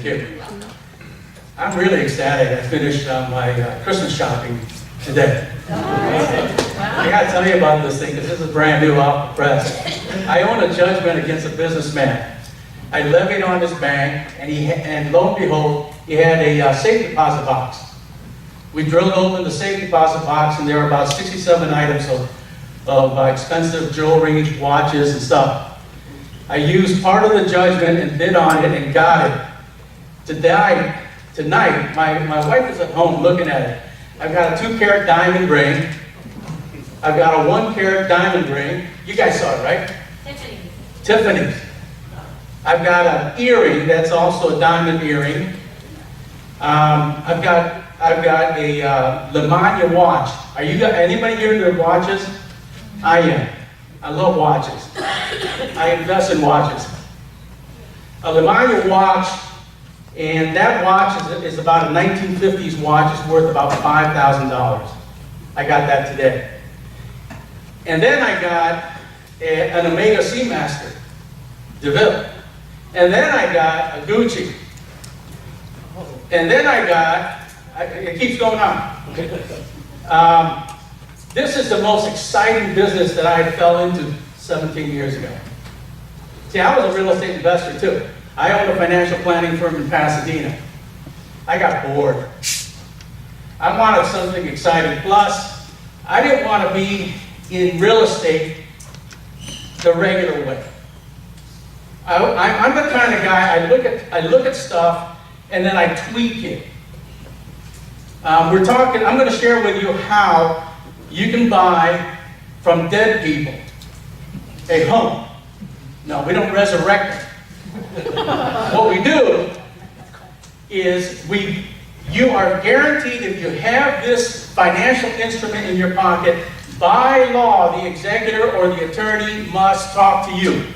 give me. I'm really ecstatic. I finished my Christmas shopping today. I got to tell you about this thing because this is brand new off the press. I own a judgment against a businessman. I levied on his bank, and lo and behold, he had a safe deposit box. We drilled open the safe deposit box, and there were about 67 items of expensive jewelry, watches, and stuff. I used part of the judgment and bid on it and got it. Tonight, my wife is at home looking at it. I've got a 2-carat diamond ring. I've got a 1-carat diamond ring. You guys saw it, right? Tiffany's. I've got an earring that's also a diamond earring. I've got a Lemania watch. Anybody here into watches? I am. I love watches. I invest in watches. A Lemania watch, and that watch is about a 1950s watch. It's worth about $5,000. I got that today. And then I got an Omega Seamaster DeVille. And then I got a Gucci. And then I got, it keeps going on. This is the most exciting business that I fell into 17 years ago. See, I was a real estate investor too. I owned a financial planning firm in Pasadena. I got bored. I wanted something exciting. Plus, I didn't want to be in real estate the regular way. I'm the kind of guy, I look at stuff and then I tweak it. I'm going to share with you how you can buy from dead people a home. No, we don't resurrect them. What we do is you are guaranteed, if you have this financial instrument in your pocket, by law, the executor or the attorney must talk to you.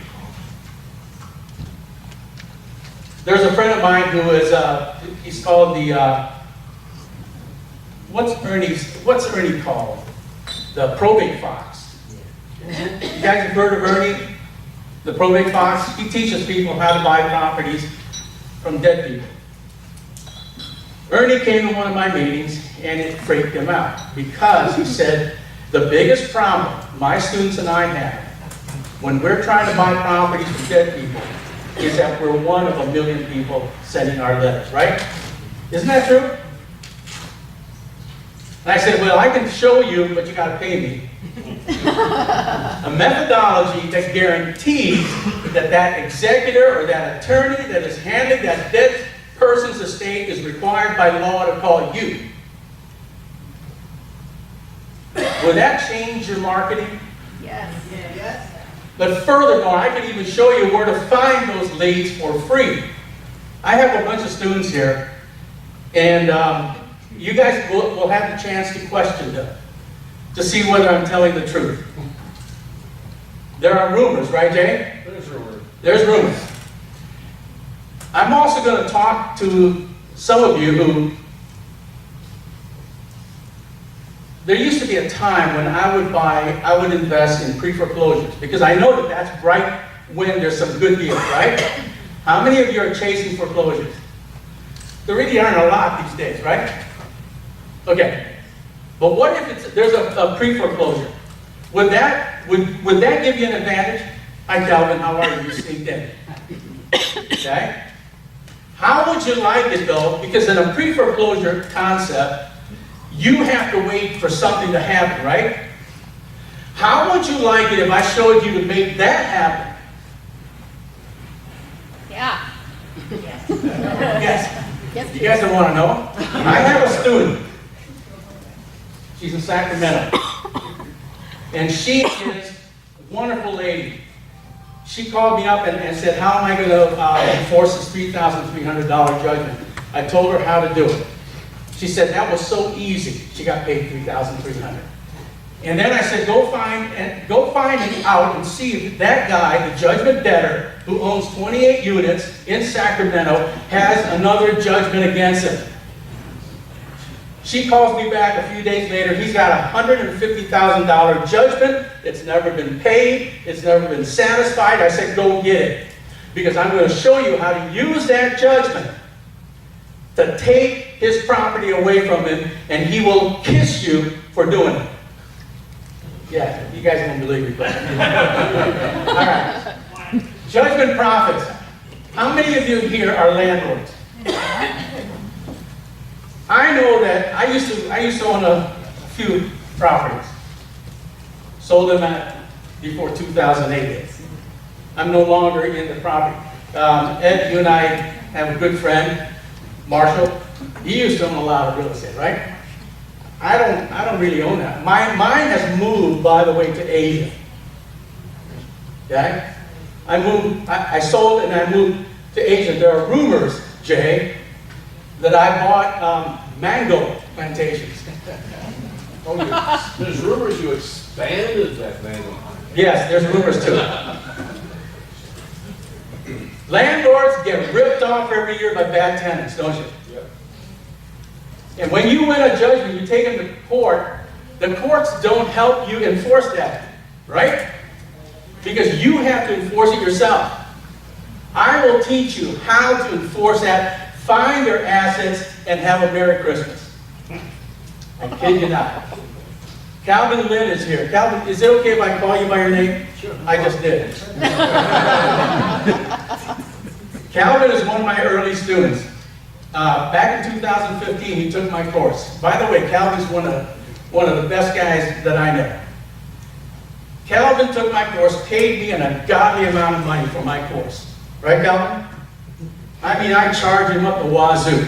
There's a friend of mine who is, he's called the, what's Ernie called? The probate fox. You guys have heard of Ernie? The probate fox? He teaches people how to buy properties from dead people. Ernie came to one of my meetings and it freaked him out because he said, the biggest problem my students and I have when we're trying to buy properties from dead people is that we're one of 1 million people sending our letters, right? Isn't that true? And I said, well, I can show you, but you got to pay me. A methodology that guarantees that that executor or that attorney that is handling that dead person's estate is required by law to call you. Would that change your marketing? Yes. Yes. But furthermore, I can even show you where to find those leads for free. I have a bunch of students here, and you guys will have the chance to question them to see whether I'm telling the truth. There are rumors, right, Jay? There's rumors. There's rumors. I'm also going to talk to some of you who, there used to be a time when I would invest in pre-foreclosures because I know that that's right when there's some good deals, right? How many of you are chasing foreclosures? There really aren't a lot these days, right? Okay. But what if there's a pre-foreclosure? Would that give you an advantage? Hi, Calvin, how are you? You sneaked in. Okay? How would you like it though? Because in a pre-foreclosure concept, you have to wait for something to happen, right? How would you like it if I showed you to make that happen? Yeah. Yes. You guys don't want to know? I have a student. She's in Sacramento. And she is a wonderful lady. She called me up and said, how am I going to enforce this $3,300 judgment? I told her how to do it. She said, that was so easy. She got paid $3,300. And then I said, go find it out and see if that guy, the judgment debtor, who owns 28 units in Sacramento, has another judgment against him. She calls me back a few days later. He's got a $150,000 judgment. It's never been paid. It's never been satisfied. I said, go get it. Because I'm going to show you how to use that judgment to take his property away from him, and he will kiss you for doing it. Yeah, you guys won't believe me, but. All right. Judgment profits. How many of you here are landlords? I know that I used to own a few properties. Sold them before 2008. I'm no longer in the property. Ed, you and I have a good friend, Marshall. He used to own a lot of real estate, right? I don't really own that. Mine has moved, by the way, to Asia. Okay? I sold and I moved to Asia. There are rumors, Jay, that I bought mango plantations. Oh, there's rumors you expanded that mango. Yes, there's rumors too. Landlords get ripped off every year by bad tenants, don't you? Yep. And when you win a judgment, you take them to court, the courts don't help you enforce that, right? Because you have to enforce it yourself. I will teach you how to enforce that, find their assets, and have a Merry Christmas. I kid you not. Calvin Lynn is here. Calvin, is it okay if I call you by your name? Sure. I just did. Calvin is one of my early students. Back in 2015, he took my course. By the way, Calvin's one of the best guys that I know. Calvin took my course, paid me an ungodly amount of money for my course. Right, Calvin? I mean, I charged him up the wazoo.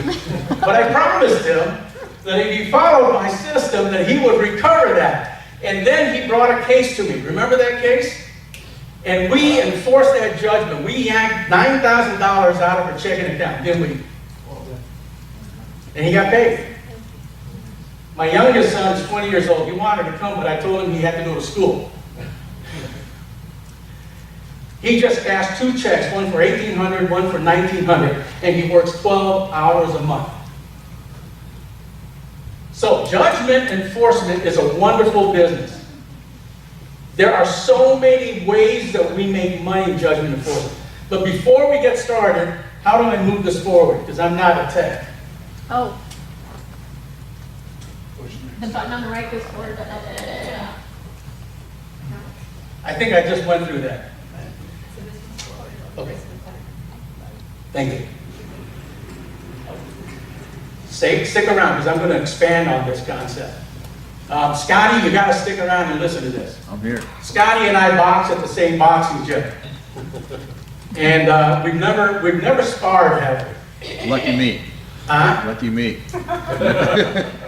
But I promised him that if he followed my system, that he would recover that. And then he brought a case to me. Remember that case? And we enforced that judgment. We yanked $9,000 out of our checking account, didn't we? And he got paid. My youngest son is 20 years old. He wanted to come, but I told him he had to go to school. He just cashed 2 checks, one for $1,800, one for $1,900, and he works 12 hours a month. So judgment enforcement is a wonderful business. There are so many ways that we make money in judgment enforcement. But before we get started, how do I move this forward? Because I'm not a tech. Oh. The button on the right goes forward. I think I just went through that. Okay. Thank you. Stick around, because I'm going to expand on this concept. Scotty, you got to stick around and listen to this. I'm here. Scotty and I box at the same boxing gym, and we've never sparred, have we? Lucky me. Huh? Lucky me.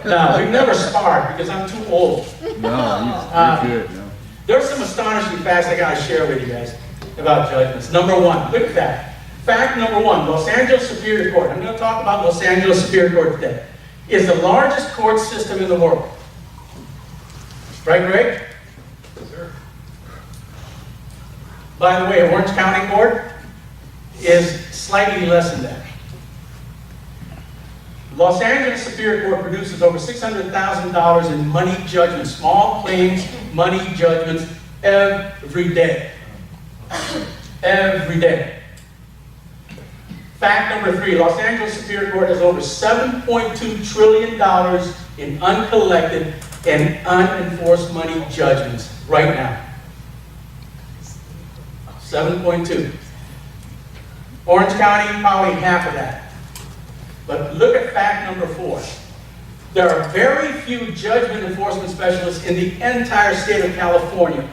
No, we've never sparred because I'm too old. No, you're good. No. There's some astonishing facts I got to share with you guys about judgments. Number one, look at that. Fact number one, Los Angeles Superior Court, I'm going to talk about Los Angeles Superior Court today, is the largest court system in the world. Right, Greg? Sure. By the way, Orange County Court is slightly less than that. Los Angeles Superior Court produces over $600,000 in money judgments, small claims, money judgments, every day. Every day. Fact number three, Los Angeles Superior Court has over $7.2 trillion in uncollected and unenforced money judgments right now. 7.2. Orange County, probably half of that. But look at fact number four. There are very few judgment enforcement specialists in the entire state of California.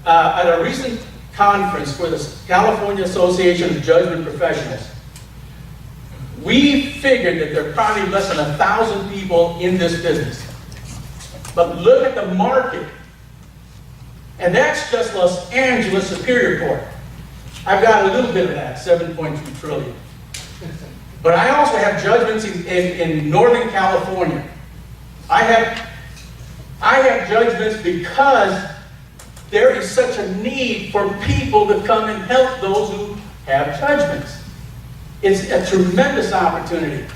At a recent conference for the California Association of Judgment Professionals, we figured that there are probably less than 1,000 people in this business. But look at the market. And that's just Los Angeles Superior Court. I've got a little bit of that, 7.2 trillion. But I also have judgments in Northern California. I have judgments because there is such a need for people to come and help those who have judgments. It's a tremendous opportunity.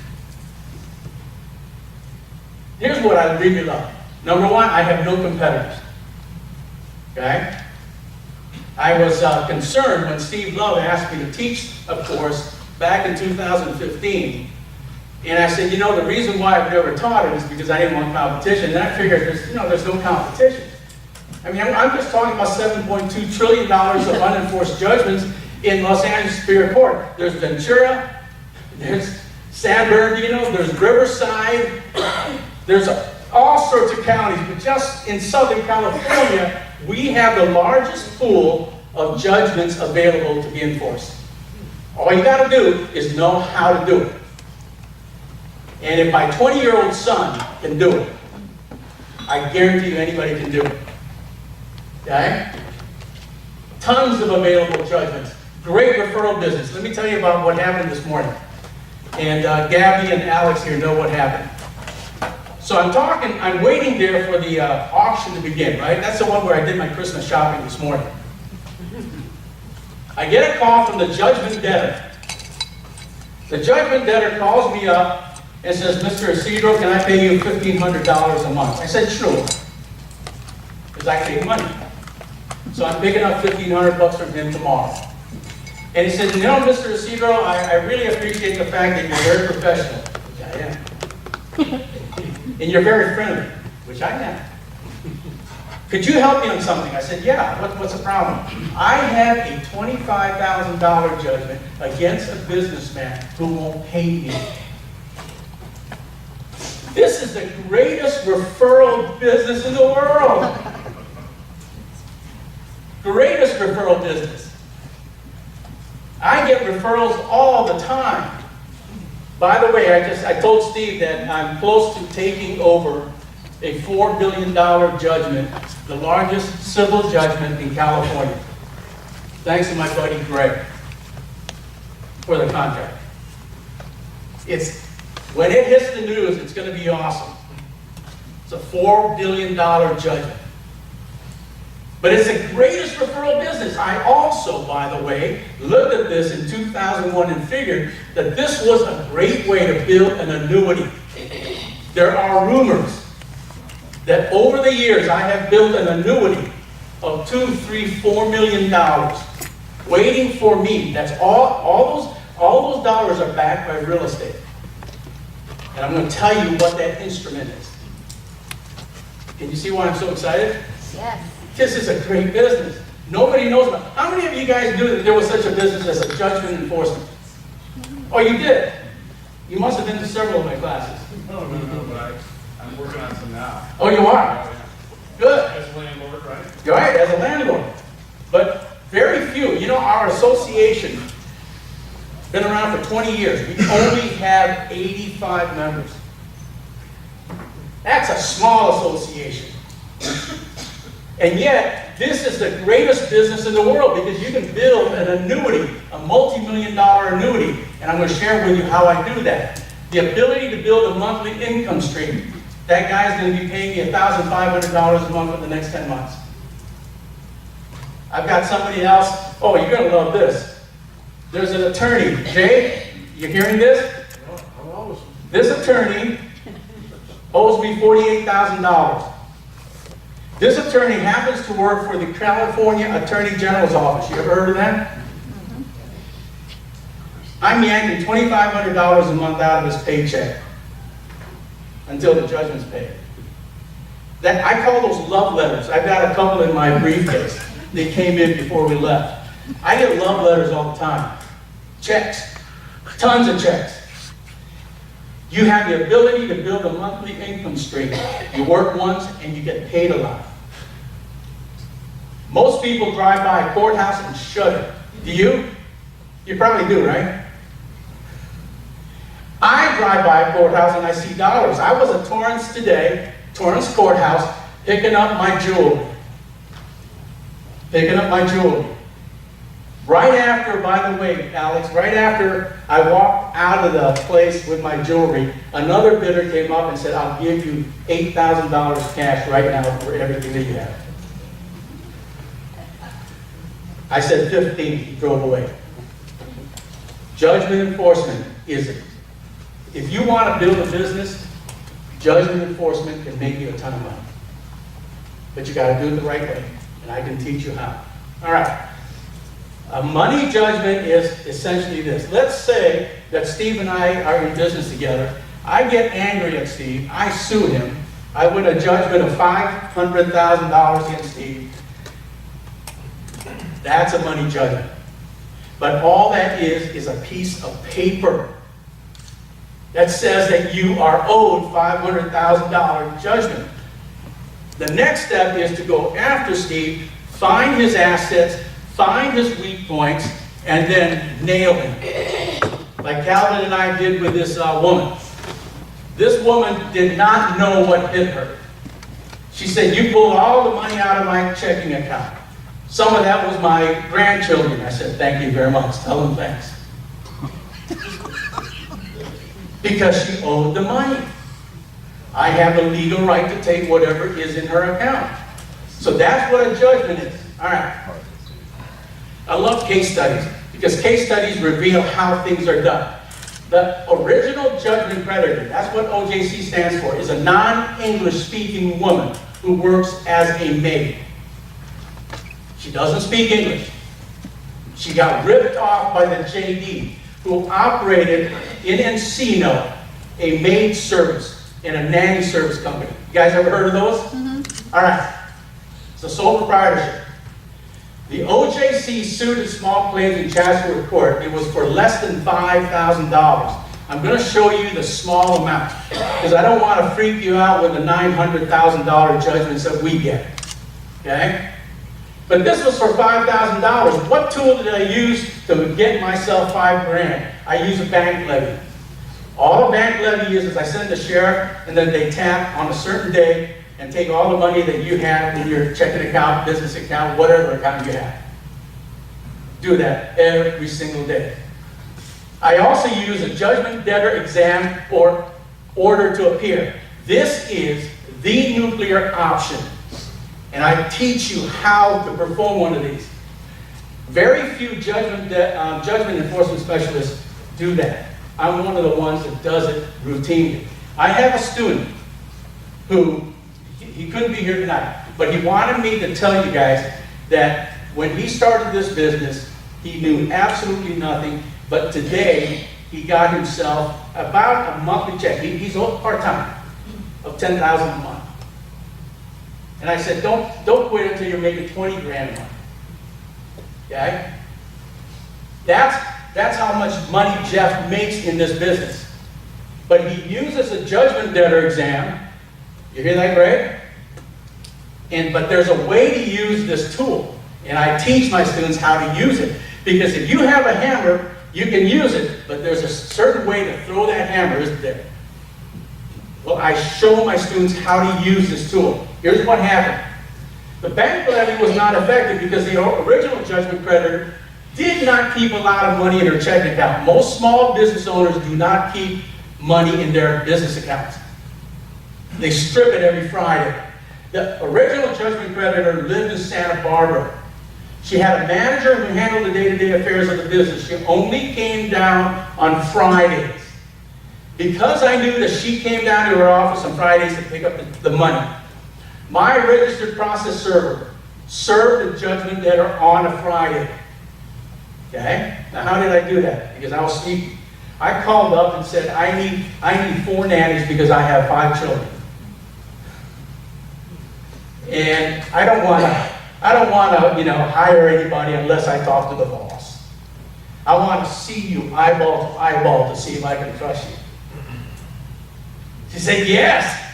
Here's what I really love. Number one, I have no competitors. Okay? I was concerned when Steve Love asked me to teach a course back in 2015 And I said, you know, the reason why I've never taught it is because I didn't want competition. And I figured there's no competition. I mean, I'm just talking about $7.2 trillion of unenforced judgments in Los Angeles Superior Court. There's Ventura, there's San Bernardino, there's Riverside, there's all sorts of counties. But just in Southern California, we have the largest pool of judgments available to be enforced. All you got to do is know how to do it. And if my 20-year-old son can do it, I guarantee you anybody can do it. Okay? Tons of available judgments. Great referral business. Let me tell you about what happened this morning. And Gabby and Alex here know what happened. So I'm waiting there for the auction to begin, right? That's the one where I did my Christmas shopping this morning. I get a call from the judgment debtor. The judgment debtor calls me up and says, Mr. Isidro, can I pay you $1,500 a month? I said, sure. Because I take money. So I'm picking up $1,500 from him tomorrow. And he said, you know, Mr. Isidro, I really appreciate the fact that you're very professional, which I am. And you're very friendly, which I am. Could you help me on something? I said, yeah, what's the problem? I have a $25,000 judgment against a businessman who won't pay me. This is the greatest referral business in the world. Greatest referral business. I get referrals all the time. By the way, I told Steve that I'm close to taking over a $4 billion judgment, the largest civil judgment in California. Thanks to my buddy Greg for the contract. When it hits the news, it's going to be awesome. It's a $4 billion judgment. But it's the greatest referral business. I also, by the way, looked at this in 2001 and figured that this was a great way to build an annuity. There are rumors that over the years I have built an annuity of $2, $3, $4 million waiting for me. That's all those dollars are backed by real estate. And I'm going to tell you what that instrument is. Can you see why I'm so excited? Yes. This is a great business. Nobody knows about it. How many of you guys knew that there was such a business as a judgment enforcement? Oh, you did? You must have been to several of my classes. No, but I'm working on some now. Oh, you are? Good. As a landlord, right? You're right, as a landlord. But very few. You know, our association, been around for 20 years. We only have 85 members. That's a small association. And yet, this is the greatest business in the world because you can build an annuity, a multi-million-dollar annuity. And I'm going to share with you how I do that. The ability to build a monthly income stream. That guy's going to be paying me $1,500 a month for the next 10 months. I've got somebody else. Oh, you're going to love this. There's an attorney. Jay, you hearing this? This attorney owes me $48,000. This attorney happens to work for the California Attorney General's office. You ever heard of that? I'm yanking $2,500 a month out of his paycheck until the judgment's paid. I call those love letters. I've got a couple in my briefcase. They came in before we left. I get love letters all the time. Checks. Tons of checks. You have the ability to build a monthly income stream. You work once and you get paid a lot. Most people drive by a courthouse and shudder. Do you? You probably do, right? I drive by a courthouse and I see dollars. I was at Torrance today, Torrance Courthouse, picking up my jewelry. Picking up my jewelry. Right after, by the way, Alex, right after I walked out of the place with my jewelry, another bidder came up and said, I'll give you $8,000 cash right now for everything that you have. I said 15, he drove away. Judgment enforcement is it. If you want to build a business, judgment enforcement can make you a ton of money. But you got to do it the right way, and I can teach you how. All right. A money judgment is essentially this. Let's say that Steve and I are in business together. I get angry at Steve. I sue him. I win a judgment of $500,000 against Steve. That's a money judgment. But all that is a piece of paper that says that you are owed $500,000 judgment. The next step is to go after Steve, find his assets, find his weak points, and then nail him. Like Calvin and I did with this woman. This woman did not know what hit her. She said, you pulled all the money out of my checking account. Some of that was my grandchildren. I said, thank you very much. Tell them thanks. Because she owed the money. I have the legal right to take whatever is in her account. So that's what a judgment is. All right. I love case studies because case studies reveal how things are done. The original judgment creditor, that's what OJC stands for, is a non-English speaking woman who works as a maid. She doesn't speak English. She got ripped off by the JD, who operated in Encino a maid service and a nanny service company. You guys ever heard of those? Mm-hmm. All right. It's a sole proprietorship. The OJC sued in small claims in Chatsworth Court. It was for less than $5,000. I'm going to show you the small amount because I don't want to freak you out with the $900,000 judgments that we get. Okay? But this was for $5,000. What tool did I use to get myself $5,000? I use a bank levy. All a bank levy is I send the sheriff and then they tap on a certain day and take all the money that you have in your checking account, business account, whatever account you have. Do that every single day. I also use a judgment debtor exam or order to appear. This is the nuclear option. And I teach you how to perform one of these. Very few judgment enforcement specialists do that. I'm one of the ones that does it routinely. I have a student who, he couldn't be here tonight, but he wanted me to tell you guys that when he started this business, he knew absolutely nothing, but today he got himself about a monthly check. He's part-time of $10,000 a month. And I said, don't quit until you're making 20 grand a month. Okay? That's how much money Jeff makes in this business. But he uses a judgment debtor exam. You hear that, Greg? But there's a way to use this tool. And I teach my students how to use it. Because if you have a hammer, you can use it, but there's a certain way to throw that hammer, isn't there? Well, I show my students how to use this tool. Here's what happened. The bank levy was not effective because the original judgment creditor did not keep a lot of money in their checking account. Most small business owners do not keep money in their business accounts. They strip it every Friday. The original judgment creditor lived in Santa Barbara. She had a manager who handled the day-to-day affairs of the business. She only came down on Fridays. Because I knew that she came down to her office on Fridays to pick up the money, my registered process server served the judgment debtor on a Friday. Okay? Now how did I do that? Because I was sneaky. I called up and said, I need 4 nannies because I have 5 children. And I don't want to, hire anybody unless I talk to the boss. I want to see you eyeball to eyeball to see if I can trust you. She said, yes.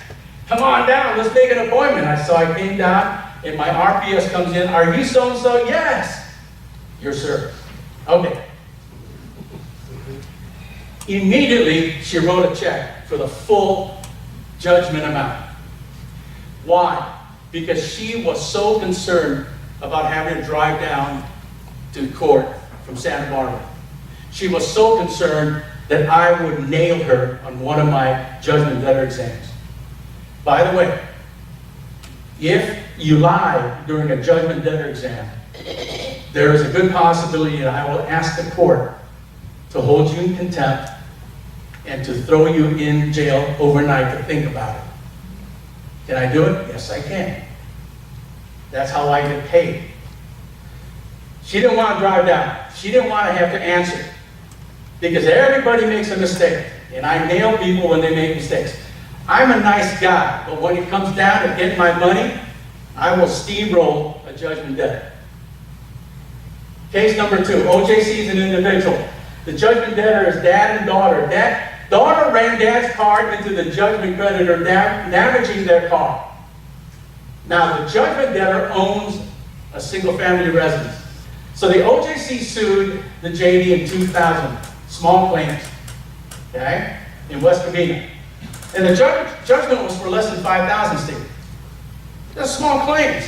Come on down, let's make an appointment. So I came down, and my RPS comes in. Are you so-and-so? Yes. You're served. Okay. Immediately, she wrote a check for the full judgment amount. Why? Because she was so concerned about having to drive down to court from Santa Barbara. She was so concerned that I would nail her on one of my judgment debtor exams. By the way, if you lie during a judgment debtor exam, there is a good possibility that I will ask the court to hold you in contempt and to throw you in jail overnight to think about it. Can I do it? Yes, I can. That's how I get paid. She didn't want to drive down. She didn't want to have to answer. Because everybody makes a mistake. And I nail people when they make mistakes. I'm a nice guy, but when it comes down to getting my money, I will steamroll a judgment debtor. Case number 2, OJC is an individual. The judgment debtor is dad and daughter. Daughter ran dad's car into the judgment creditor, damaging their car. Now, the judgment debtor owns a single-family residence. So the OJC sued the JD in 2000, small claims, okay, in West Covina. And the judgment was for less than $5,000, Steve. That's small claims,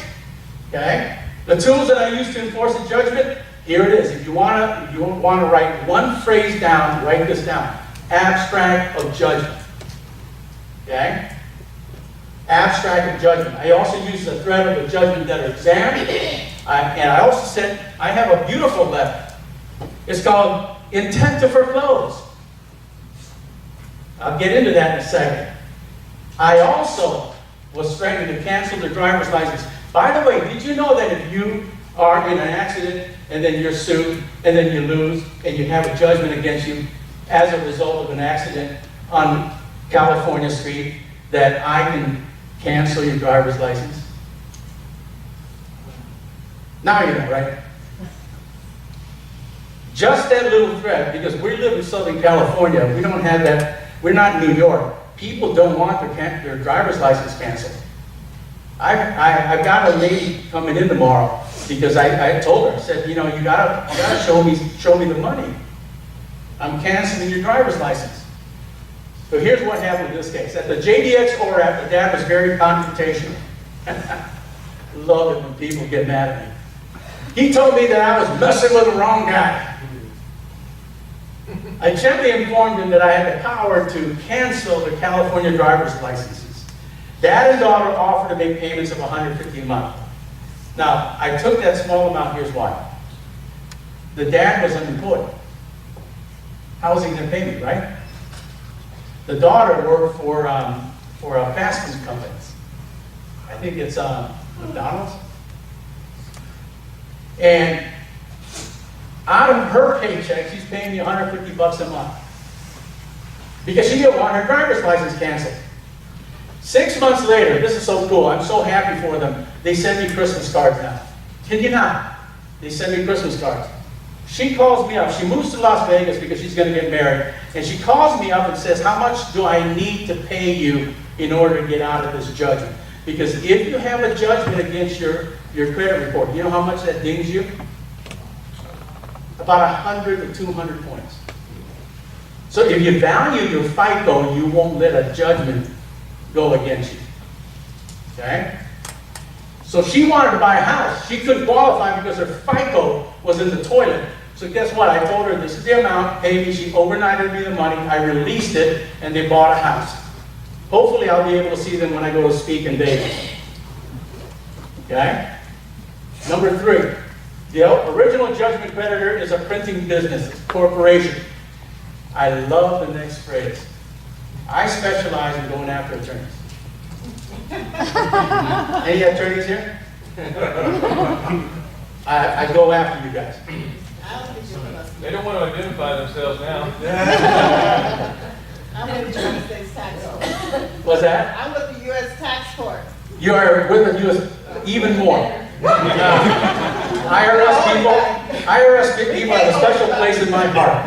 okay? The tools that I use to enforce a judgment, here it is. If you want to write one phrase down, write this down. Abstract of judgment, okay? Abstract of judgment. I also use the threat of the judgment debtor exam. And I also said, I have a beautiful letter. It's called intent to foreclose. I'll get into that in a second. I also was threatening to cancel the driver's license. By the way, did you know that if you are in an accident and then you're sued and then you lose and you have a judgment against you as a result of an accident on California Street, that I can cancel your driver's license? Now you know, right? Just that little threat, because we live in Southern California, we don't have that. We're not in New York. People don't want their driver's license canceled. I've got a lady coming in tomorrow because I told her, I said, you know, you gotta show me the money. I'm canceling your driver's license. So here's what happened in this case. At the JDX ORAP, the dad was very confrontational. Love it when people get mad at me. He told me that I was messing with the wrong guy. I gently informed him that I had the power to cancel the California driver's licenses. Dad and daughter offered to make payments of $150 a month. Now, I took that small amount, here's why. The dad was unemployed. How was he going to pay me, right? The daughter worked for fast food companies. I think it's McDonald's. And out of her paycheck, she's paying me $150 a month. Because she didn't want her driver's license canceled. 6 months later, this is so cool, I'm so happy for them, they send me Christmas cards now. Kid you not, they send me Christmas cards. She calls me up, she moves to Las Vegas because she's going to get married, and she calls me up and says, how much do I need to pay you in order to get out of this judgment? Because if you have a judgment against your credit report, you know how much that dings you? About 100 to 200 points. So if you value your FICO, you won't let a judgment go against you. Okay? So she wanted to buy a house. She couldn't qualify because her FICO was in the toilet. So guess what? I told her, this is the amount, pay me. She overnighted me the money. I released it, and they bought a house. Hopefully I'll be able to see them when I go to speak in Vegas. Okay? Number 3. The original judgment creditor is a printing business, a corporation. I love the next phrase. I specialize in going after attorneys. Any attorneys here? I go after you guys. They don't want to identify themselves now. I'm with the United States Tax Court. What's that? I'm with the U.S. Tax Court. You are with the U.S. even more. IRS people have a special place in my heart.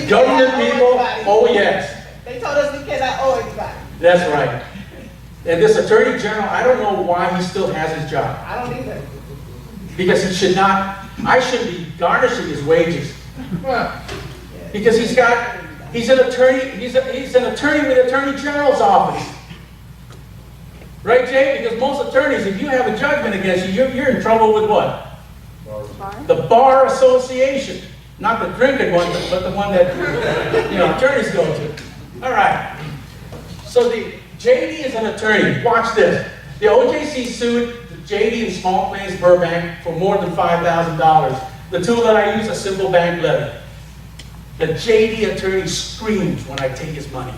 Government people, oh yes. They told us we cannot owe anybody. That's right. And this Attorney General, I don't know why he still has his job. I don't either. Because he should not, I should be garnishing his wages. Because he's an attorney, he's an attorney with the Attorney General's office. Right, Jay? Because most attorneys, if you have a judgment against you, you're in trouble with what? The Bar Association. Not the drinking one, but the one that attorneys go to. All right. So the JD is an attorney. Watch this. The OJC sued the JD in Small Plains, Burbank for more than $5,000. The tool that I use, a simple bank letter. The JD attorney screams when I take his money.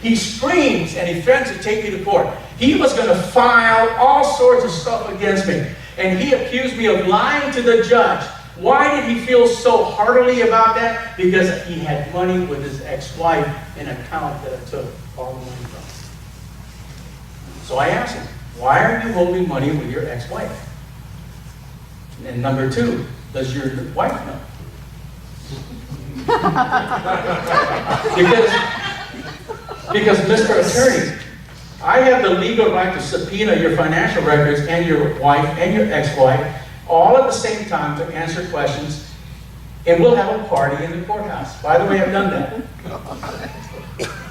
He screams and he threatens to take me to court. He was going to file all sorts of stuff against me. and he accused me of lying to the judge. Why did he feel so heartily about that? Because he had money with his ex-wife in an account that I took all the money from. So I asked him, why are you holding money with your ex-wife? And number two, does your wife know? because Mr. Attorney, I have the legal right to subpoena your financial records and your wife and your ex-wife all at the same time to answer questions, and we'll have a party in the courthouse. By the way, I've done that.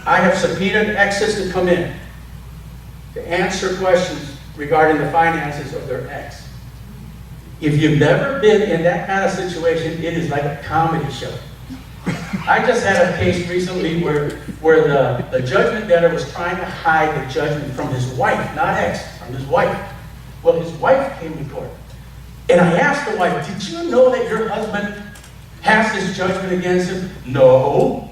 I have subpoenaed exes to come in to answer questions regarding the finances of their ex. If you've never been in that kind of situation, it is like a comedy show. I just had a case recently where the judgment debtor was trying to hide the judgment from his wife, not ex, from his wife. Well, his wife came to court. And I asked the wife, did you know that your husband has this judgment against him? No.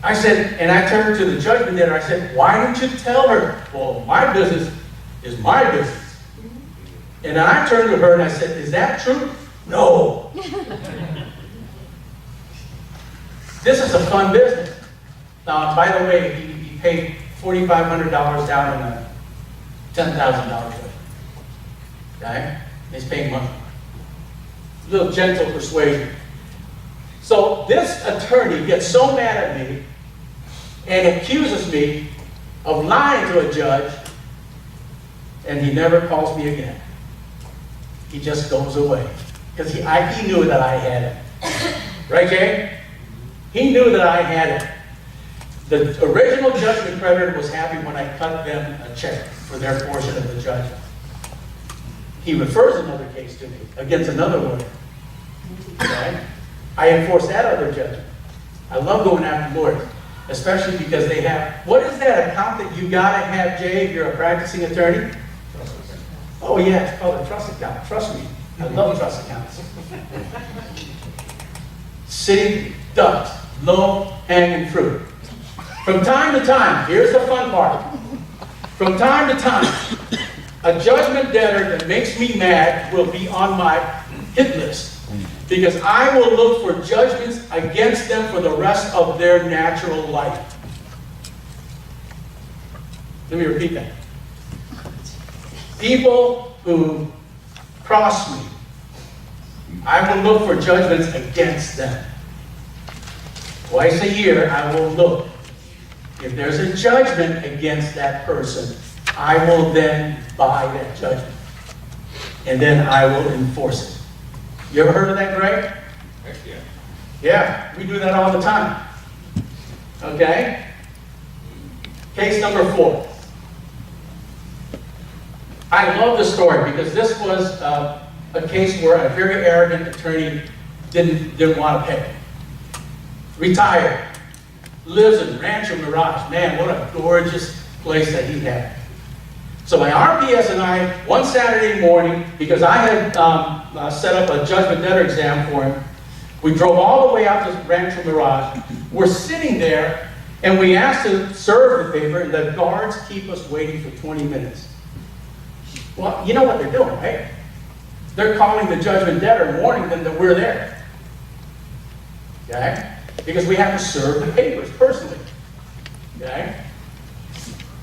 I said, and I turned to the judgment debtor, I said, why didn't you tell her? Well, my business is my business. And then I turned to her and I said, is that true? No. This is a fun business. Now, by the way, he paid $4,500 down on a $10,000 judgment. Okay? He's paying money. A little gentle persuasion. So this attorney gets so mad at me and accuses me of lying to a judge, and he never calls me again. He just goes away. Because he knew that I had it. Right, Jay? He knew that I had it. The original judgment creditor was happy when I cut them a check for their portion of the judgment. He refers another case to me against another lawyer. Okay? I enforce that other judgment. I love going after lawyers, especially because they have, what is that account that you gotta have, Jay, if you're a practicing attorney? Oh yeah, it's called a trust account. Trust me, I love trust accounts. Sitting ducks, low-hanging fruit. From time to time, here's the fun part. From time to time, a judgment debtor that makes me mad will be on my hit list. Because I will look for judgments against them for the rest of their natural life. Let me repeat that. People who cross me, I will look for judgments against them. Twice a year, I will look. If there's a judgment against that person, I will then buy that judgment. And then I will enforce it. You ever heard of that, Greg? Heck yeah. Yeah, we do that all the time. Okay? Case number 4. I love this story because this was a case where a very arrogant attorney didn't want to pay. Retired. Lives in Rancho Mirage. Man, what a gorgeous place that he had. So my RPS and I, one Saturday morning, because I had set up a judgment debtor exam for him, we drove all the way out to Rancho Mirage. We're sitting there, and we asked to serve the paper, and the guards keep us waiting for 20 minutes. Well, you know what they're doing, right? They're calling the judgment debtor and warning them that we're there. Okay? Because we have to serve the papers personally. Okay?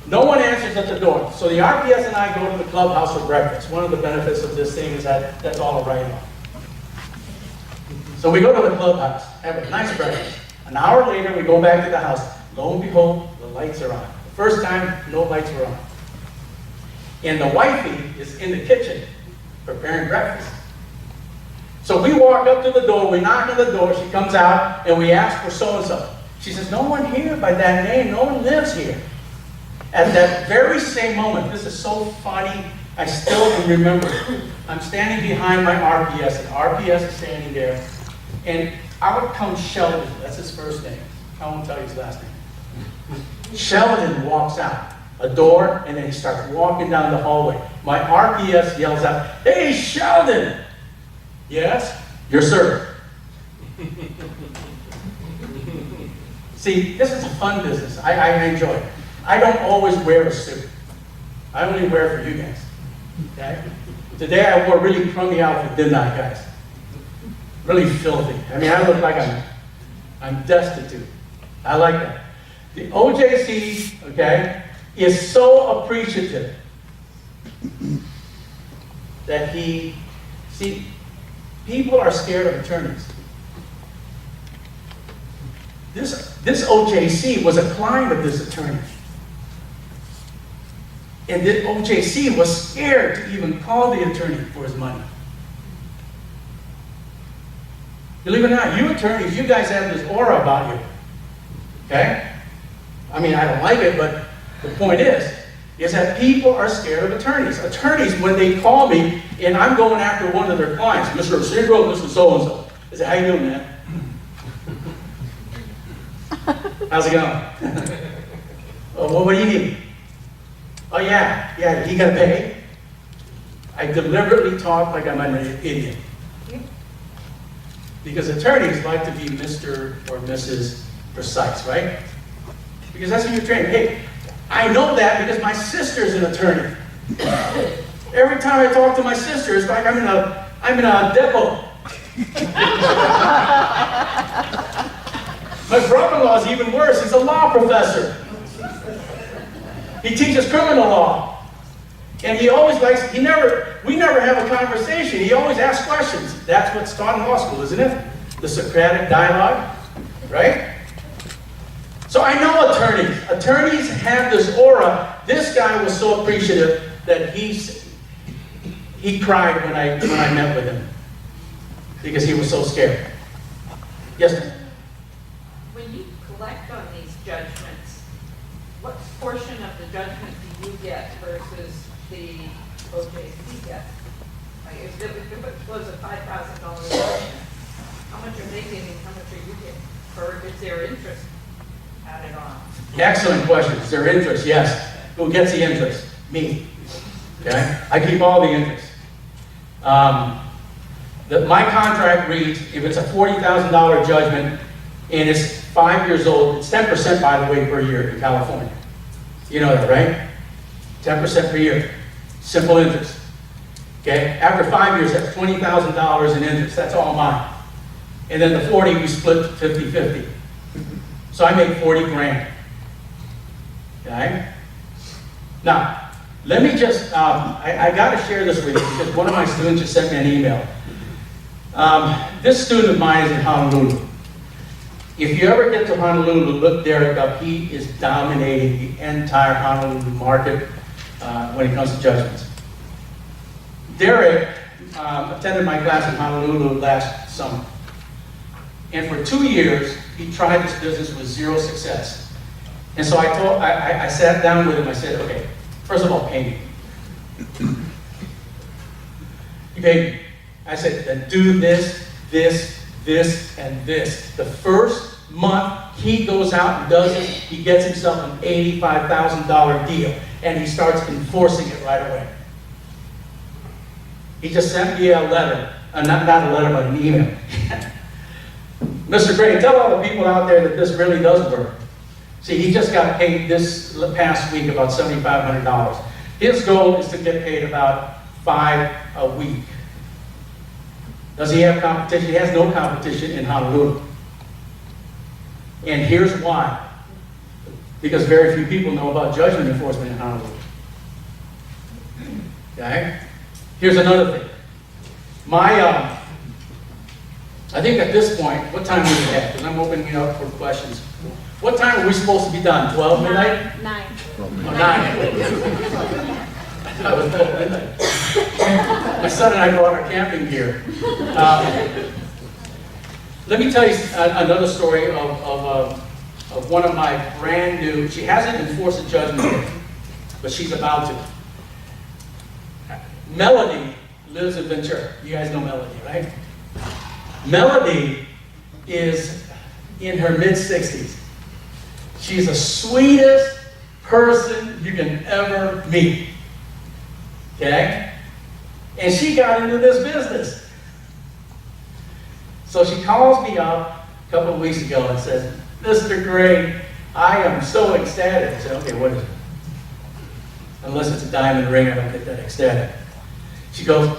No one answers at the door. So the RPS and I go to the clubhouse for breakfast. One of the benefits of this thing is that that's all a write-off. So we go to the clubhouse, have a nice breakfast. An hour later, we go back to the house. Lo and behold, the lights are on. The first time, no lights were on. And the wifey is in the kitchen preparing breakfast. So we walk up to the door, we knock on the door, she comes out, and we ask for so-and-so. She says, no one here by that name, no one lives here. At that very same moment, this is so funny, I still can remember it. I'm standing behind my RPS, and RPS is standing there, and out comes Sheldon, that's his first name. I won't tell you his last name. Sheldon walks out a door, and then he starts walking down the hallway. My RPS yells out, hey, Sheldon! Yes? Your servant. See, this is a fun business. I enjoy it. I don't always wear a suit. I only wear it for you guys. Okay? Today I wore a really crummy outfit, didn't I, guys? Really filthy. I mean, I look like I'm destitute. I like that. The OJC, okay, is so appreciative that see, people are scared of attorneys. This OJC was a client of this attorney. And the OJC was scared to even call the attorney for his money. Believe it or not, you attorneys, you guys have this aura about you. Okay? I mean, I don't like it, but the point is that people are scared of attorneys. Attorneys, when they call me and I'm going after one of their clients, Mr. Isidro, Mr. So-and-so, I say, how you doing, man? How's it going? Oh, what do you need? Oh, yeah, you gotta pay. I deliberately talk like I'm an idiot. Because attorneys like to be Mr. or Mrs. Precise, right? Because that's what you're trained. Hey, I know that because my sister's an attorney. Every time I talk to my sister, it's like I'm in a depot. My brother-in-law is even worse. He's a law professor. He teaches criminal law. And he always we never have a conversation. He always asks questions. That's what's taught in law school, isn't it? The Socratic dialogue, right? So I know attorneys. Attorneys have this aura. This guy was so appreciative that he cried when I met with him because he was so scared. Yes, ma'am. When you collect on these judgments, what portion of the judgment do you get versus the OJC gets? Like if it was a $5,000 judgment, how much are they getting, how much are you getting? Or is there interest added on? Excellent question. Is there interest? Yes. Who gets the interest? Me. Okay? I keep all the interest. My contract reads, if it's a $40,000 judgment and it's 5 years old, it's 10%, by the way, per year in California. You know that, right? 10% per year. Simple interest. Okay? After 5 years, that's $20,000 in interest. That's all mine. And then the 40, we split 50-50. So I make 40 grand. Okay? Now, let me just, I got to share this with you because one of my students just sent me an email. This student of mine is in Honolulu. If you ever get to Honolulu, look Derek up. He is dominating the entire Honolulu market when it comes to judgments. Derek attended my class in Honolulu last summer. And for 2 years, he tried this business with zero success. And so I sat down with him. I said, okay, first of all, pay me. He paid me. I said, then do this, this, this, and this. The first month, he goes out and does it. He gets himself an $85,000 deal. And he starts enforcing it right away. He just sent me a letter. Not a letter, but an email. Mr. Gray, tell all the people out there that this really does work. See, he just got paid this past week about $7,500. His goal is to get paid about $5 a week. Does he have competition? He has no competition in Honolulu. And here's why. Because very few people know about judgment enforcement in Honolulu. Okay? Here's another thing. I think at this point, what time do we have? Because I'm opening it up for questions. What time are we supposed to be done? 12 midnight? 9. Oh, 9. I was 12 midnight. My son and I brought our camping gear. Let me tell you another story of one of my brand new, she hasn't enforced a judgment yet, but she's about to. Melody lives in Ventura. You guys know Melody, right? Melody is in her mid-60s. She's the sweetest person you can ever meet. Okay? And she got into this business. So she calls me up a couple of weeks ago and says, Mr. Gray, I am so ecstatic. I said, okay, what is it? Unless it's a diamond ring, I don't get that ecstatic. She goes,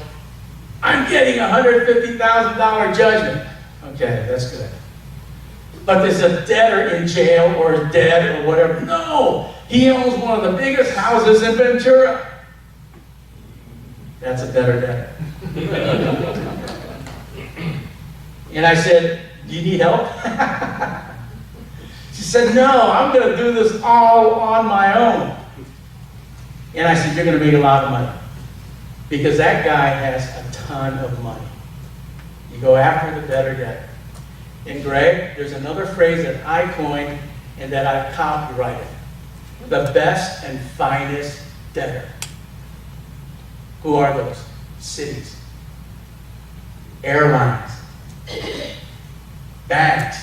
I'm getting a $150,000 judgment. Okay, that's good. But there's a debtor in jail or dead or whatever. No, he owns one of the biggest houses in Ventura. That's a better debtor. And I said, do you need help? She said, no, I'm going to do this all on my own. And I said, you're going to make a lot of money. Because that guy has a ton of money. You go after the better debtor. And Greg, there's another phrase that I coined and that I've copyrighted. The best and finest debtor. Who are those? Cities. Airlines. Banks.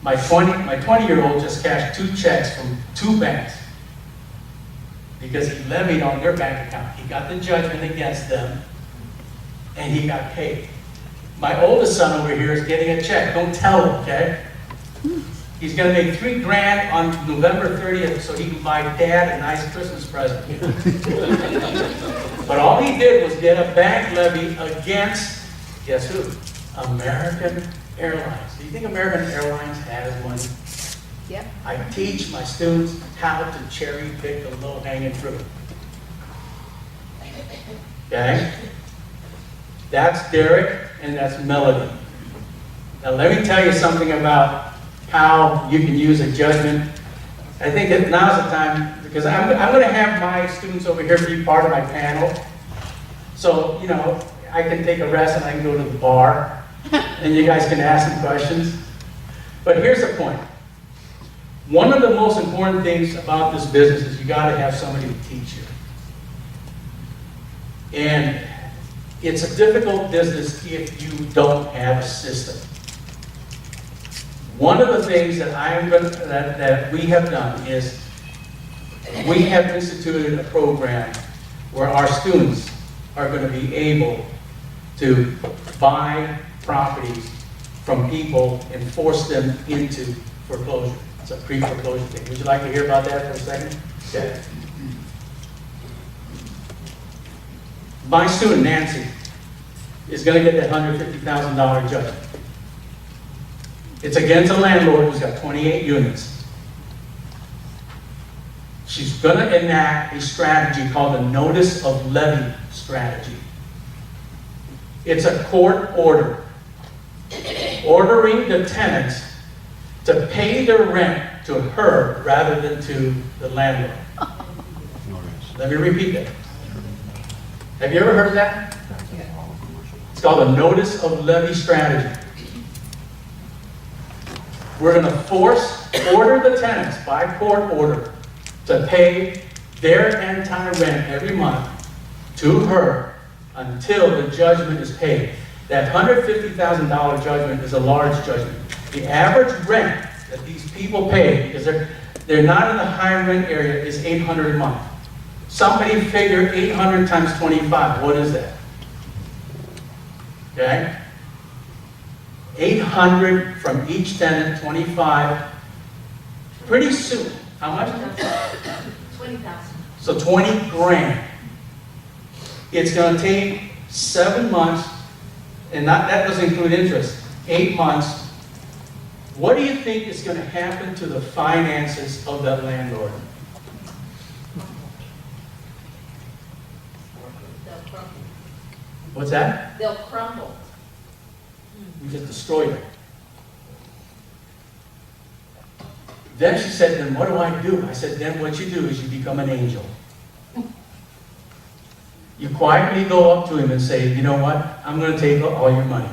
My 20-year-old just cashed 2 checks from 2 banks because he levied on their bank account. He got the judgment against them and he got paid. My oldest son over here is getting a check. Don't tell him, okay? He's going to make $3 grand on November 30th so he can buy Dad a nice Christmas present. But all he did was get a bank levy against, guess who? American Airlines. Do you think American Airlines has money? Yep. I teach my students how to cherry pick the low-hanging fruit. Okay? That's Derek and that's Melody. Now let me tell you something about how you can use a judgment. I think that now's the time, because I'm going to have my students over here be part of my panel. So, you know, I can take a rest and I can go to the bar and you guys can ask some questions. But here's the point. One of the most important things about this business is you got to have somebody to teach you. And it's a difficult business if you don't have a system. One of the things that that we have done is we have instituted a program where our students are going to be able to buy properties from people and force them into foreclosure. It's a pre-foreclosure thing. Would you like to hear about that for a second? Okay. My student, Nancy, is going to get that $150,000 judgment. It's against a landlord who's got 28 units. She's going to enact a strategy called the notice of levy strategy. It's a court order ordering the tenants to pay their rent to her rather than to the landlord. Let me repeat that. Have you ever heard of that? It's called a notice of levy strategy. We're going to order the tenants by court order to pay their anti-rent every month to her until the judgment is paid. That $150,000 judgment is a large judgment. The average rent that these people pay, because they're not in the high rent area, is $800 a month. Somebody figure 800 times 25. What is that? Okay? 800 from each tenant, 25. Pretty soon, how much? 20,000. So 20 grand. It's going to take 7 months, and that doesn't include interest, 8 months. What do you think is going to happen to the finances of that landlord? They'll crumble. What's that? They'll crumble. We just destroyed it. Then she said, then what do I do? I said, then what you do is you become an angel. You quietly go up to him and say, you know what? I'm going to take all your money.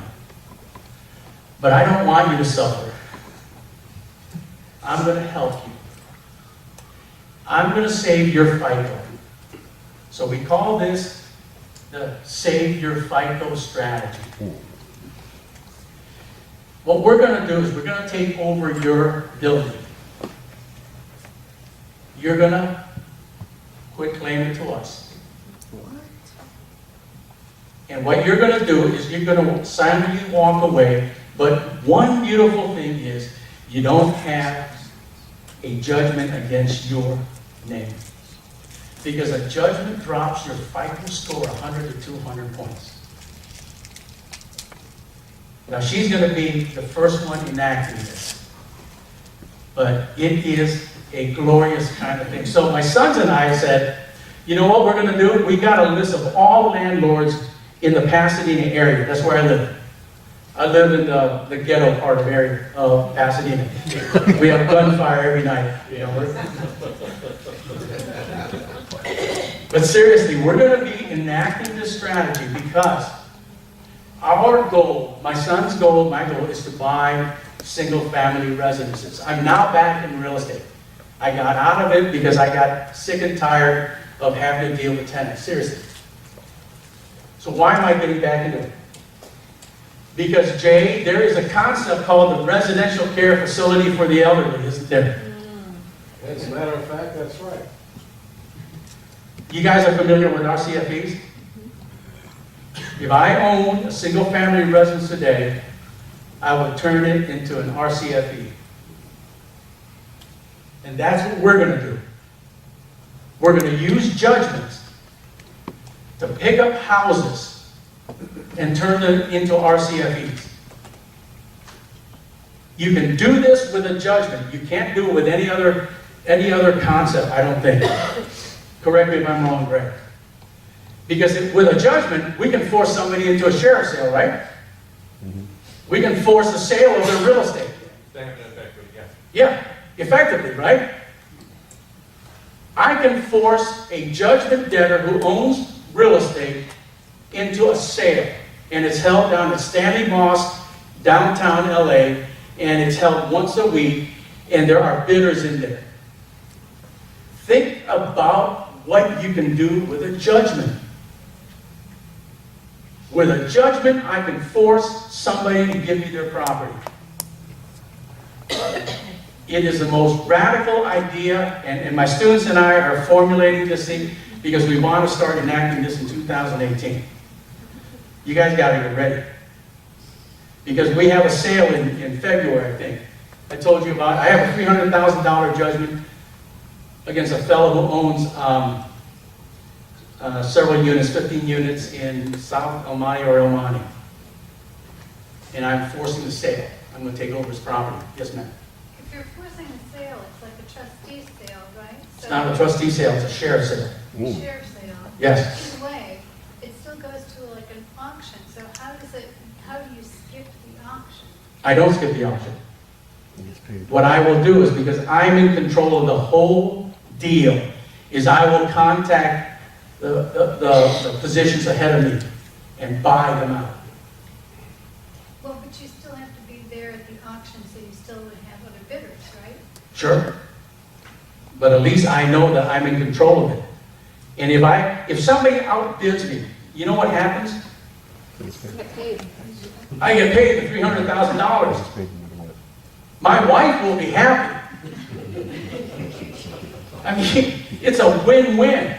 But I don't want you to suffer. I'm going to help you. I'm going to save your FICO. So we call this the Save Your FICO strategy. What we're going to do is we're going to take over your building. You're going to quit claiming to us. And what you're going to do is you're going to silently walk away. But one beautiful thing is you don't have a judgment against your name. Because a judgment drops your FICO score 100 to 200 points. Now, she's going to be the first one enacting this. But it is a glorious kind of thing. So my sons and I said, you know what we're going to do? We got a list of all landlords in the Pasadena area. That's where I live. I live in the ghetto part of area of Pasadena. We have gunfire every night. You know, but seriously, we're going to be enacting this strategy because our goal, my son's goal, my goal is to buy single-family residences. I'm now back in real estate. I got out of it because I got sick and tired of having to deal with tenants. Seriously. So why am I getting back into it? Because, Jay, there is a concept called the residential care facility for the elderly, isn't there? As a matter of fact, that's right. You guys are familiar with RCFEs? If I owned a single-family residence today, I would turn it into an RCFE. And that's what we're going to do. We're going to use judgments to pick up houses and turn them into RCFEs. You can do this with a judgment. You can't do it with any other concept, I don't think. Correct me if I'm wrong, Greg. Because with a judgment, we can force somebody into a sheriff's sale, right? We can force a sale of their real estate. They have no effect, yeah. Yeah, effectively, right? I can force a judgment debtor who owns real estate into a sale. And it's held down at Stanley Moss, downtown LA, and it's held once a week, and there are bidders in there. Think about what you can do with a judgment. With a judgment, I can force somebody to give me their property. It is the most radical idea, and my students and I are formulating this thing because we want to start enacting this in 2018. You guys got to get ready. Because we have a sale in February, I think. I told you about, I have a $300,000 judgment against a fellow who owns several units, 15 units in South El Monte or El Monte. And I'm forcing the sale. I'm going to take over his property. Yes, ma'am. If you're forcing a sale, it's like a trustee sale, right? It's not a trustee sale, it's a sheriff's sale. Sheriff sale. Yes. Either way, it still goes to like an auction, so how do you skip the auction? I don't skip the auction. What I will do is, because I'm in control of the whole deal, is I will contact the positions ahead of me and buy them out. Well, but you still have to be there at the auction, so you still would have other bidders, right? Sure. But at least I know that I'm in control of it. And if somebody outbids me, you know what happens? I get paid the $300,000. My wife will be happy. I mean, it's a win-win.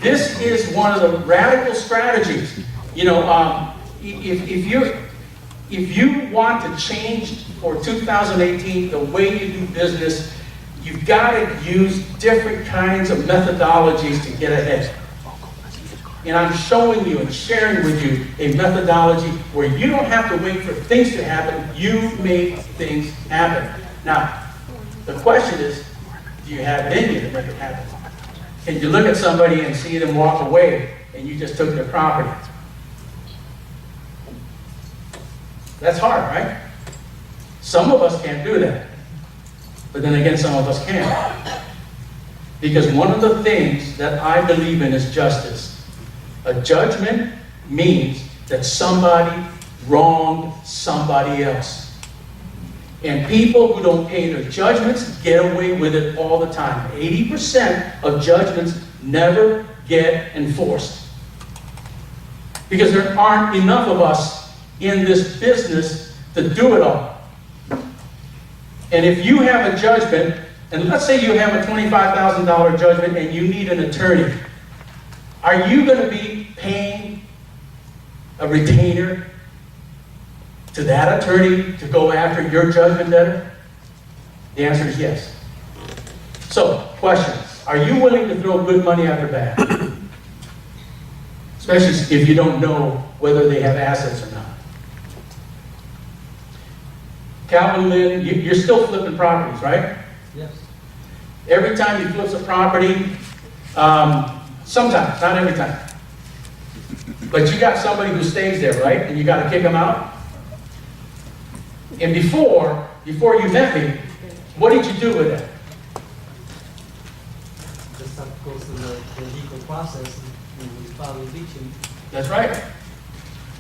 This is one of the radical strategies. You know, if you want to change for 2018 the way you do business, you've got to use different kinds of methodologies to get ahead. And I'm showing you and sharing with you a methodology where you don't have to wait for things to happen. You make things happen. Now, the question is, do you have it in you to make it happen? Can you look at somebody and see them walk away and you just took their property? That's hard, right? Some of us can't do that. But then again, some of us can. Because one of the things that I believe in is justice. A judgment means that somebody wronged somebody else. And people who don't pay their judgments get away with it all the time. 80% of judgments never get enforced. Because there aren't enough of us in this business to do it all. And if you have a judgment, and let's say you have a $25,000 judgment and you need an attorney, are you going to be paying a retainer to that attorney to go after your judgment debtor? The answer is yes. So, questions? Are you willing to throw good money after bad? Especially if you don't know whether they have assets or not. Calvin Lynn, you're still flipping properties, right? Yes. Every time he flips a property, sometimes, not every time. But you got somebody who stays there, right? And you got to kick them out. And before you met me, what did you do with it? The stuff goes through the legal process and we file eviction. That's right.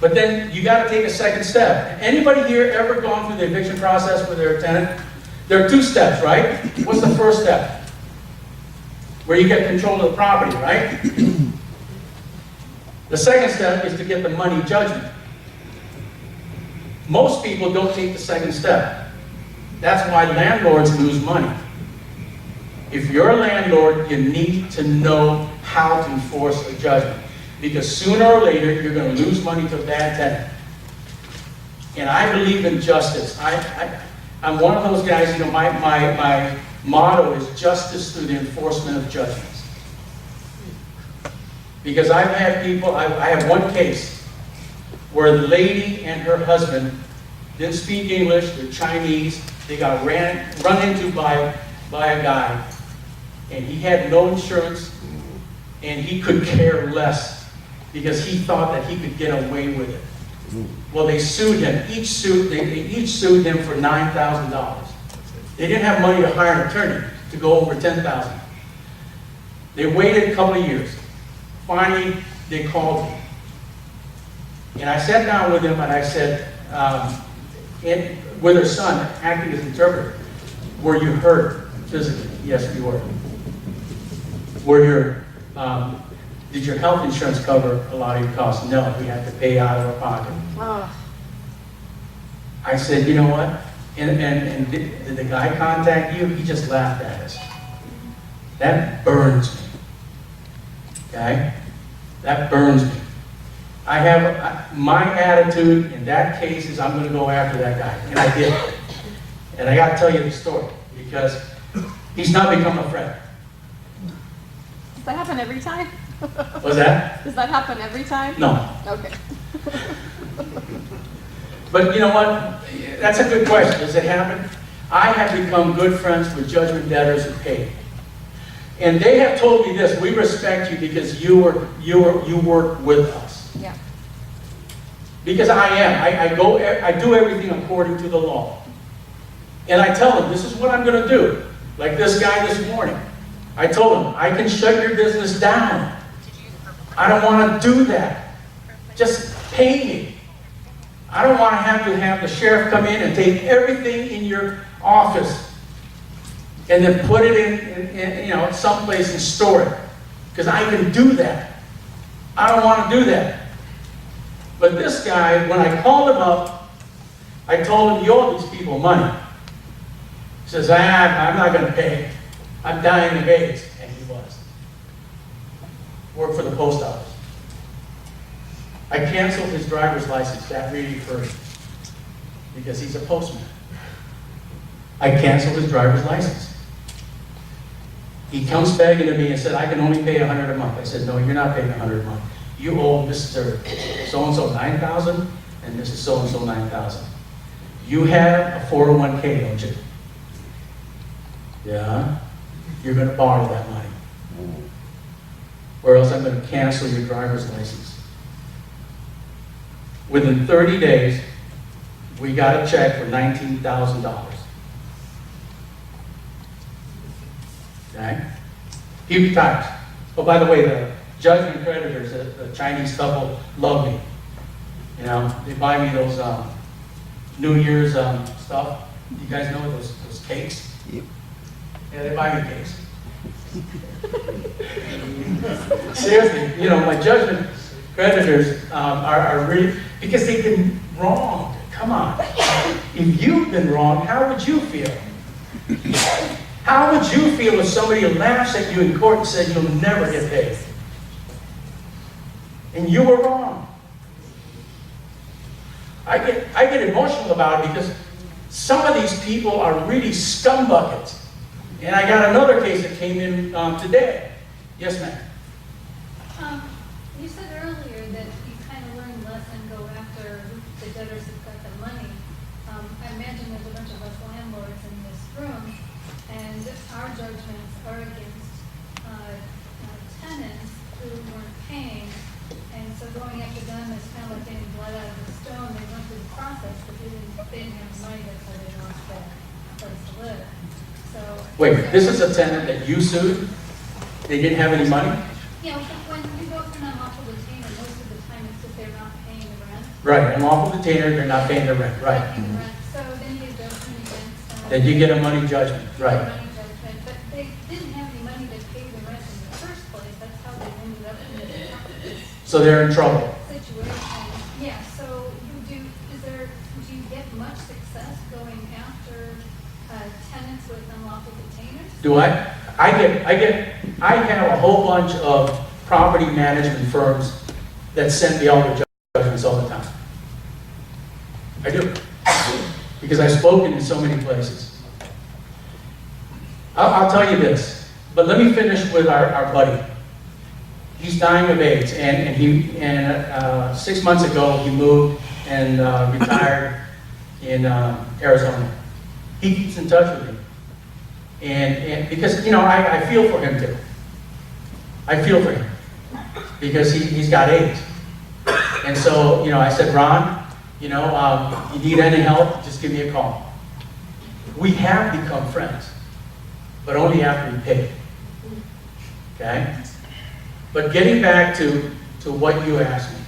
But then you got to take a second step. Anybody here ever gone through the eviction process with their tenant? There are 2 steps, right? What's the first step? Where you get control of the property, right? The second step is to get the money judgment. Most people don't take the second step. That's why landlords lose money. If you're a landlord, you need to know how to enforce a judgment. Because sooner or later, you're going to lose money to a bad tenant. And I believe in justice. I'm one of those guys, you know, my motto is justice through the enforcement of judgments. Because I've had people, I have one case where the lady and her husband didn't speak English, they're Chinese, they got run into by a guy, and he had no insurance, and he could care less because he thought that he could get away with it. Well, they sued him. They each sued him for $9,000. They didn't have money to hire an attorney to go over $10,000. They waited a couple of years. Finally, they called me. And I sat down with him and I said, with her son acting as interpreter, were you hurt physically? Yes, you were. Did your health insurance cover a lot of your costs? No, we had to pay out of our pocket. Oh, I said, you know what? And did the guy contact you? He just laughed at us. That burns me. Okay? That burns me. I have, my attitude in that case is I'm going to go after that guy. And I did. And I got to tell you the story because he's not become a friend. Does that happen every time? Was that? Does that happen every time? No. Okay. But you know what? That's a good question. Does it happen? I have become good friends with judgment debtors who pay. And they have told me this: we respect you because you work with us. Yeah. Because I am. I do everything according to the law. And I tell them, this is what I'm going to do. Like this guy this morning. I told him, I can shut your business down. I don't want to do that. Just pay me. I don't want to have the sheriff come in and take everything in your office and then put it in someplace and store it. Because I can do that. I don't want to do that. But this guy, when I called him up, I told him, you owe these people money. He says, I'm not going to pay. I'm dying of AIDS. And he was. Worked for the post office. I canceled his driver's license that really first because he's a postman. I canceled his driver's license. He comes begging to me and said, I can only pay $100 a month. I said, no, you're not paying $100 a month. You owe Mr. So-and-so $9,000 and Mrs. So-and-so $9,000. You have a 401k, don't you? Yeah. You're going to borrow that money. Or else I'm going to cancel your driver's license. Within 30 days, we got a check for $19,000. Okay? He retires. Oh, by the way, the judgment creditors, the Chinese couple, love me. You know, they buy me those New Year's stuff. You guys know those cakes? Yep. Yeah, they buy me cakes. Seriously, you know, my judgment creditors are really, because they've been wronged. Come on. If you've been wronged, how would you feel? How would you feel if somebody laughs at you in court and said you'll never get paid? And you were wrong. I get emotional about it because some of these people are really scumbuckets. And I got another case that came in today. Yes, ma'am. You said earlier that you kind of learn less and go after the debtors who've got the money. I imagine there's a bunch of us landlords in this room, and our judgments are against tenants who weren't paying. And so going after them is kind of like getting blood out of the stone. They went through the process, but they didn't have money, that's why they lost their place to live. So. Wait, this is a tenant that you sued? They didn't have any money? Yeah, when you go through an unlawful detainer, most of the time it's that they're not paying the rent. Right, unlawful detainer, they're not paying the rent, right. Not paying the rent. So then you get judgment against them. Then you get a money judgment, right. Money judgment, but they didn't have any money to pay the rent in the first place. That's how they ended up in this So they're in trouble. situation. Yeah, so do you get much success going after tenants with unlawful detainers? Do I? I have a whole bunch of property management firms that send me all the judgments all the time. I do. Because I've spoken in so many places. I'll tell you this, but let me finish with our buddy. He's dying of AIDS, and 6 months ago he moved and retired in Arizona. He keeps in touch with me. And because, I feel for him too. I feel for him because he's got AIDS. And so, I said, Ron, you need any help, just give me a call. We have become friends, but only after we pay. Okay? But getting back to what you asked me,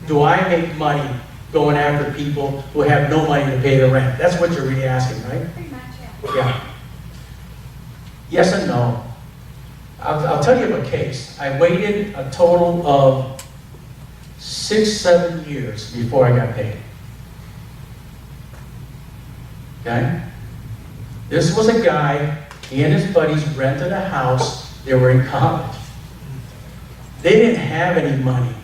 do I make money going after people who have no money to pay the rent? That's what you're really asking, right? Pretty much, yeah. Yeah. Yes and no. I'll tell you of a case. I waited a total of 6-7 years before I got paid. Okay? This was a guy, he and his buddies rented a house. They were in college. They didn't have any money.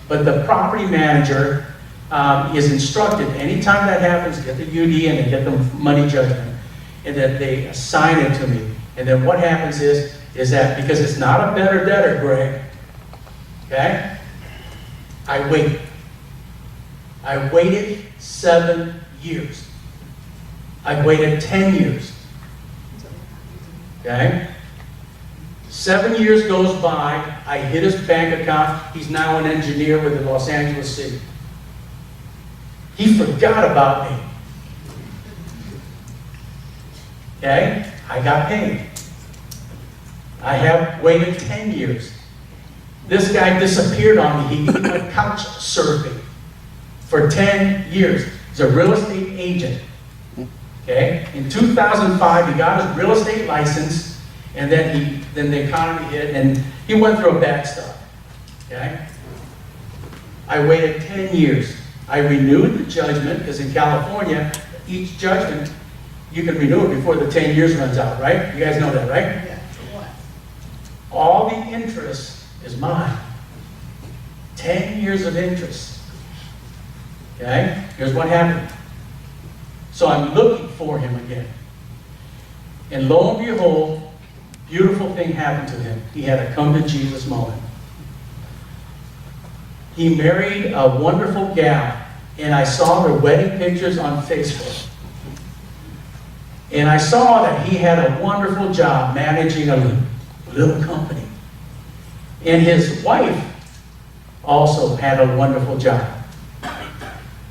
But the property manager is instructed, anytime that happens, get the UD and they get the money judgment, and that they assign it to me. And then what happens is that because it's not a better debtor, Greg, okay, I waited. I waited 7 years. I waited 10 years. Okay? 7 years goes by, I hit his bank account. He's now an engineer with the Los Angeles City. He forgot about me. Okay? I got paid. I have waited 10 years. This guy disappeared on me. He went couch surfing for 10 years. He's a real estate agent. Okay? In 2005, he got his real estate license, and then the economy hit, and he went through a bad stuff. Okay? I waited 10 years. I renewed the judgment, because in California, each judgment, you can renew it before the 10 years runs out, right? You guys know that, right? Yeah, for what? All the interest is mine. 10 years of interest. Okay? Here's what happened. So I'm looking for him again. And lo and behold, beautiful thing happened to him. He had a come to Jesus moment. He married a wonderful gal, and I saw her wedding pictures on Facebook. And I saw that he had a wonderful job managing a little company. And his wife also had a wonderful job.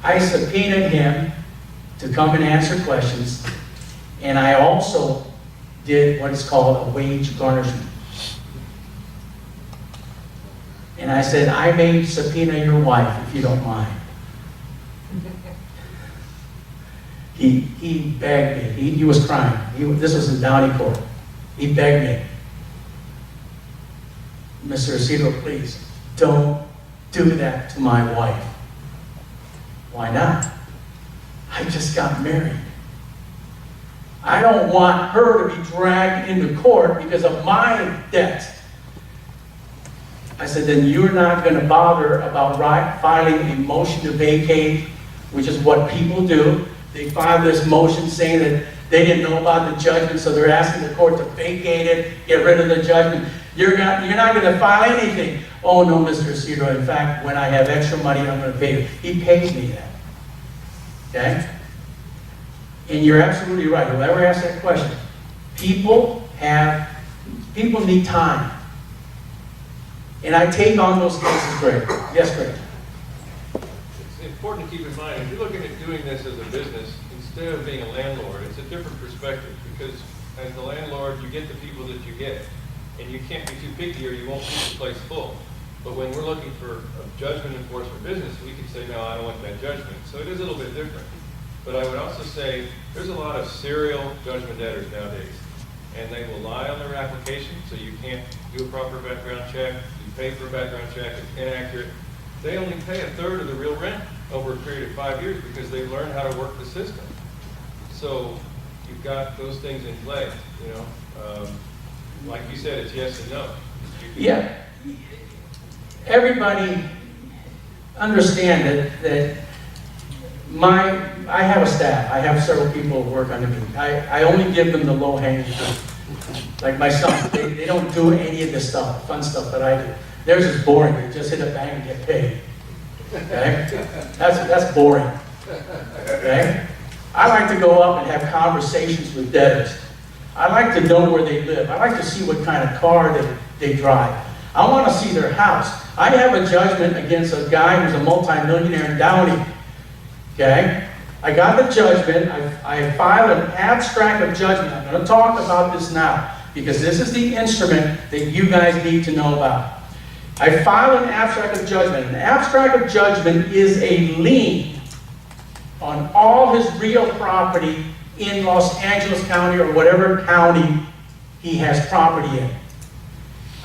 I subpoenaed him to come and answer questions, and I also did what is called a wage garnishment. And I said, I may subpoena your wife if you don't mind. He begged me. He was crying. This was in Downey Court. He begged me. Mr. Isidro, please, don't do that to my wife. Why not? I just got married. I don't want her to be dragged into court because of my debt. I said, then you're not going to bother about filing a motion to vacate, which is what people do. They file this motion saying They didn't know about the judgment, so they're asking the court to vacate it, get rid of the judgment. You're not going to file anything. Oh, no, Mr. Isidro, in fact, when I have extra money, I'm going to pay you. He pays me that. Okay? And you're absolutely right. Whoever asked that question, people need time. And I take on those cases, Greg. Yes, Greg. It's important to keep in mind, if you're looking at doing this as a business, instead of being a landlord, it's a different perspective, because as the landlord, you get the people that you get, and you can't be too picky or you won't keep the place full. But when we're looking for a judgment enforcement business, we can say, no, I don't want that judgment. So it is a little bit different. But I would also say, there's a lot of serial judgment debtors nowadays, and they will lie on their application, so you can't do a proper background check, you pay for a background check, it's inaccurate. They only pay a third of the real rent over a period of 5 years because they've learned how to work the system. So you've got those things in play, you know. Like you said, it's yes and no. Yeah. Everybody understand that I have a staff. I have several people who work under me. I only give them the low-hanging fruit. Like my sons, they don't do any of this stuff, fun stuff that I do. Theirs is boring. They just hit a bank and get paid. Okay? That's boring. Okay? I like to go up and have conversations with debtors. I like to know where they live. I like to see what kind of car they drive. I want to see their house. I have a judgment against a guy who's a multimillionaire in Downey. Okay? I got the judgment. I filed an abstract of judgment. I'm going to talk about this now because this is the instrument that you guys need to know about. I filed an abstract of judgment. An abstract of judgment is a lien on all his real property in Los Angeles County or whatever county he has property in.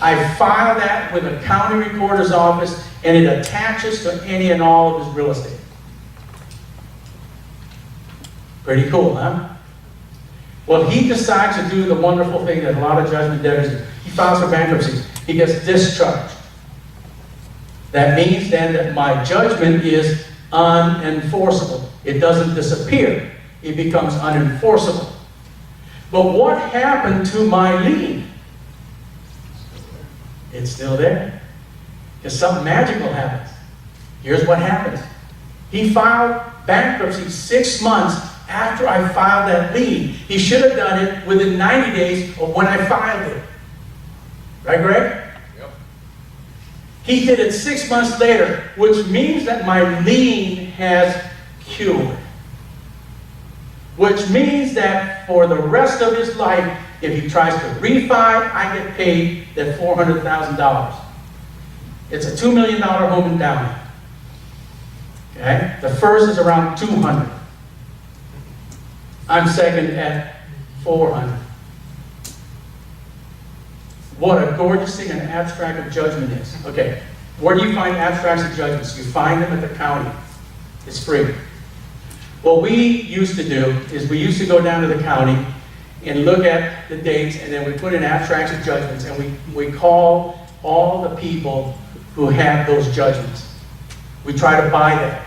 I file that with the county recorder's office and it attaches to any and all of his real estate. Pretty cool, huh? Well, he decides to do the wonderful thing that a lot of judgment debtors do. He files for bankruptcy. He gets discharged. That means then that my judgment is unenforceable. It doesn't disappear. It becomes unenforceable. But what happened to my lien? It's still there. Because something magical happens. Here's what happens. He filed bankruptcy 6 months after I filed that lien. He should have done it within 90 days of when I filed it. Right, Greg? Yep. He did it 6 months later, which means that my lien has cured. Which means that for the rest of his life, if he tries to refi, I get paid that $400,000. It's a $2 million home in Downey. Okay? The first is around $200,000. I'm second at $400,000. What a gorgeous thing an abstract of judgment is. Okay, where do you find abstracts of judgments? You find them at the county. It's free. What we used to do is we used to go down to the county and look at the dates, and then we put in abstracts of judgments, and we call all the people who have those judgments. We try to buy them.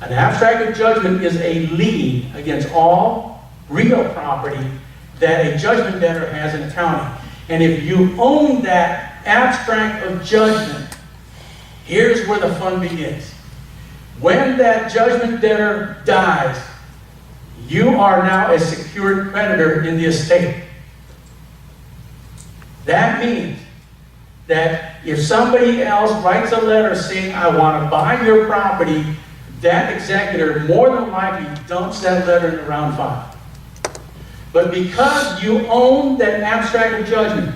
An abstract of judgment is a lien against all real property that a judgment debtor has in a county. And if you own that abstract of judgment, here's where the fun begins. When that judgment debtor dies, you are now a secured creditor in the estate. That means that if somebody else writes a letter saying, I want to buy your property, that executor more than likely dumps that letter in the round file. But because you own that abstract of judgment,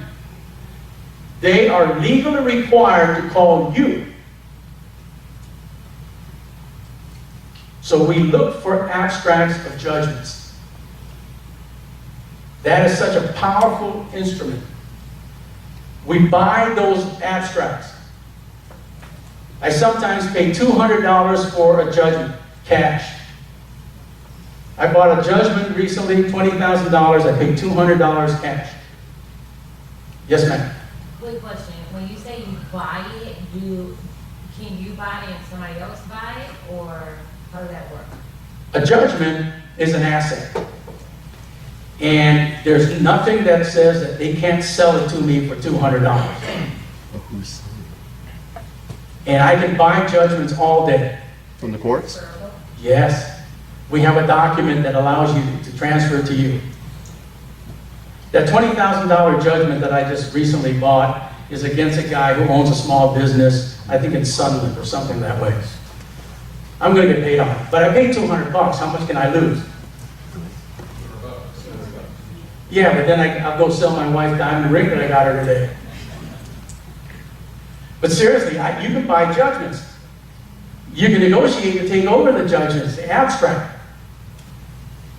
they are legally required to call you. So we look for abstracts of judgments. That is such a powerful instrument. We buy those abstracts. I sometimes pay $200 for a judgment, cash. I bought a judgment recently, $20,000. I paid $200 cash. Yes, ma'am. Quick question. When you say you buy it, can you buy it and somebody else buy it, or how does that work? A judgment is an asset. And there's nothing that says that they can't sell it to me for $200. And I can buy judgments all day. From the courts? Yes. We have a document that allows you to transfer it to you. That $20,000 judgment that I just recently bought is against a guy who owns a small business, I think in Sunland or something that way. I'm going to get paid on it. But I paid $200. How much can I lose? Yeah, but then I'll go sell my wife diamond ring that I got her today. But seriously, you can buy judgments. You can negotiate to take over the judgments, the abstract.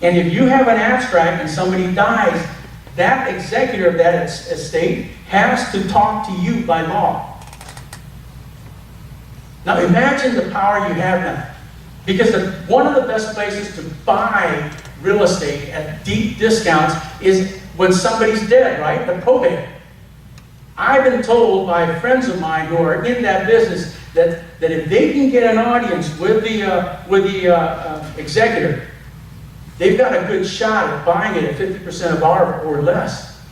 And if you have an abstract and somebody dies, that executor of that estate has to talk to you by law. Now imagine the power you have now. Because one of the best places to buy real estate at deep discounts is when somebody's dead, right? The probate. I've been told by friends of mine who are in that business that if they can get an audience with the executor, they've got a good shot at buying it at 50% of ARV or less.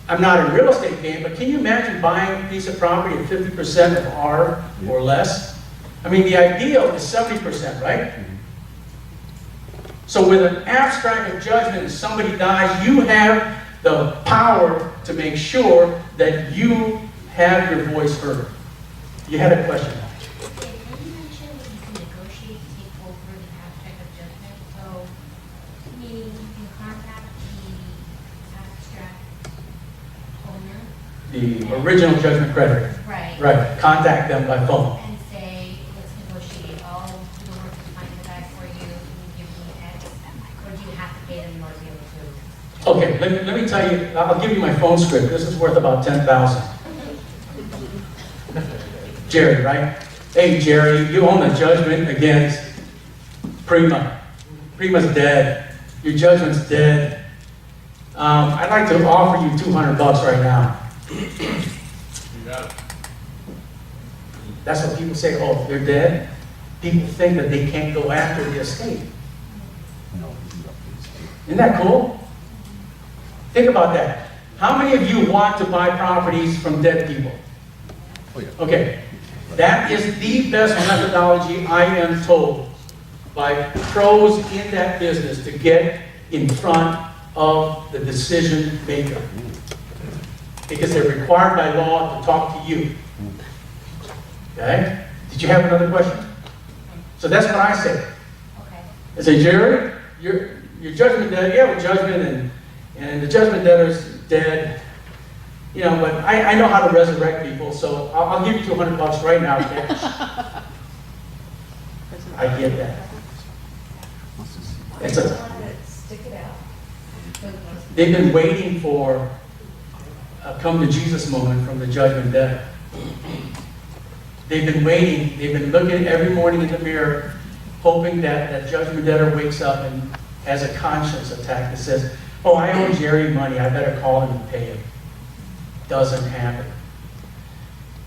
I'm not in real estate game, but can you imagine buying a piece of property at 50% of ARV or less? I mean, the ideal is 70%, right? So with an abstract of judgment, if somebody dies, you have the power to make sure that you have your voice heard. You had a question. When you mentioned that you can negotiate to take over the abstract of judgment, so meaning you can contact the abstract owner? The original judgment creditor. Right. Right. Contact them by phone. And say, let's negotiate, I'll do the work to find the guy for you, and give me X, or do you have to pay them in order to be able to? Okay, let me tell you, I'll give you my phone script. This is worth about $10,000. Jerry, right? Hey, Jerry, you own a judgment against Prima. Prima's dead. Your judgment's dead. I'd like to offer you $200 right now. You got it. That's what people say, oh, they're dead. People think that they can't go after the estate. Isn't that cool? Think about that. How many of you want to buy properties from dead people? Okay. That is the best methodology, I am told, by pros in that business to get in front of the decision maker. Because they're required by law to talk to you. Okay? Did you have another question? So that's what I say. Okay. I say, Jerry, your judgment dead, you have a judgment and the judgment debtor's dead. You know, but I know how to resurrect people, so I'll give you $200 right now, cash. I get that. It's Stick it out. they've been waiting for a come to Jesus moment from the judgment debtor. They've been waiting, they've been looking every morning in the mirror, hoping that that judgment debtor wakes up and has a conscience attack that says, oh, I owe Jerry money, I better call him and pay him. Doesn't happen.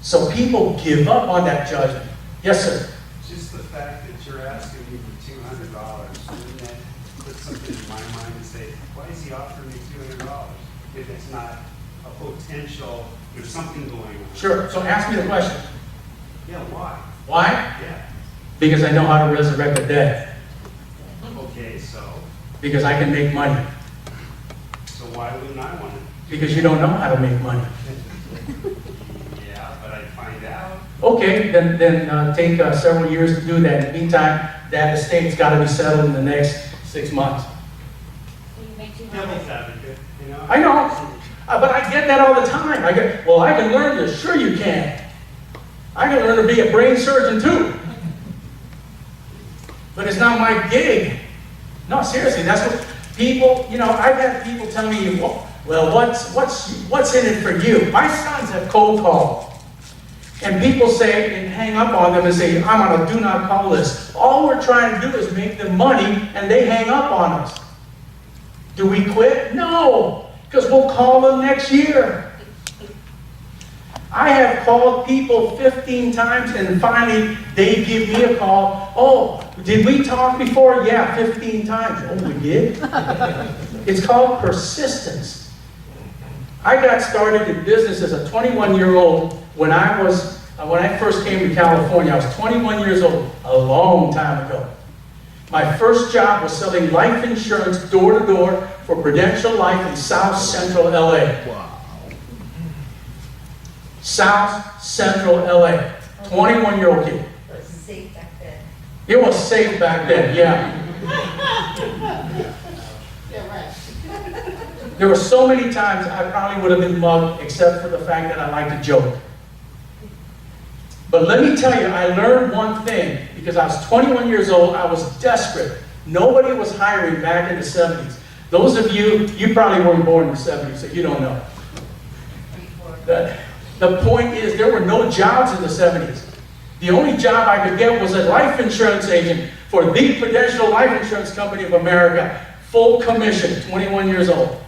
So people give up on that judgment. Yes, sir? Just the fact that you're asking me for $200, wouldn't that put something in my mind and say, why is he offering me $200 if it's not a potential, there's something going on? Sure. So ask me the question. Yeah, why? Why? Yeah. Because I know how to resurrect the dead. Okay, so Because I can make money. why wouldn't I want to? Because you don't know how to make money. Yeah, but I'd find out. Okay, then take several years to do that. In the meantime, that estate's got to be settled in the next 6 months. Will you make Devil's $200? advocate, you know? I know, but I get that all the time. I can learn this. Sure you can. I can learn to be a brain surgeon too. But it's not my gig. No, seriously, that's what people, you know, I've had people tell me, well, what's in it for you? My sons have cold called. And people say, and hang up on them and say, I'm on a do not call list. All we're trying to do is make them money, and they hang up on us. Do we quit? No, because we'll call them next year. I have called people 15 times and finally they give me a call. Oh, did we talk before? Yeah, 15 times. Oh, we did? It's called persistence. I got started in business as a 21-year-old when I first came to California. I was 21 years old, a long time ago. My first job was selling life insurance door to door for Prudential Life in South Central LA. Wow. South Central LA. 21-year-old kid. It was safe back then. It was safe back then, yeah. Yeah, right. There were so many times I probably would have been mugged except for the fact that I like to joke. But let me tell you, I learned one thing because I was 21 years old. I was desperate. Nobody was hiring back in the 70s. Those of you probably weren't born in the 70s, so you don't know. The point is, there were no jobs in the 70s. The only job I could get was a life insurance agent for the Prudential Life Insurance Company of America. Full commission, 21 years old.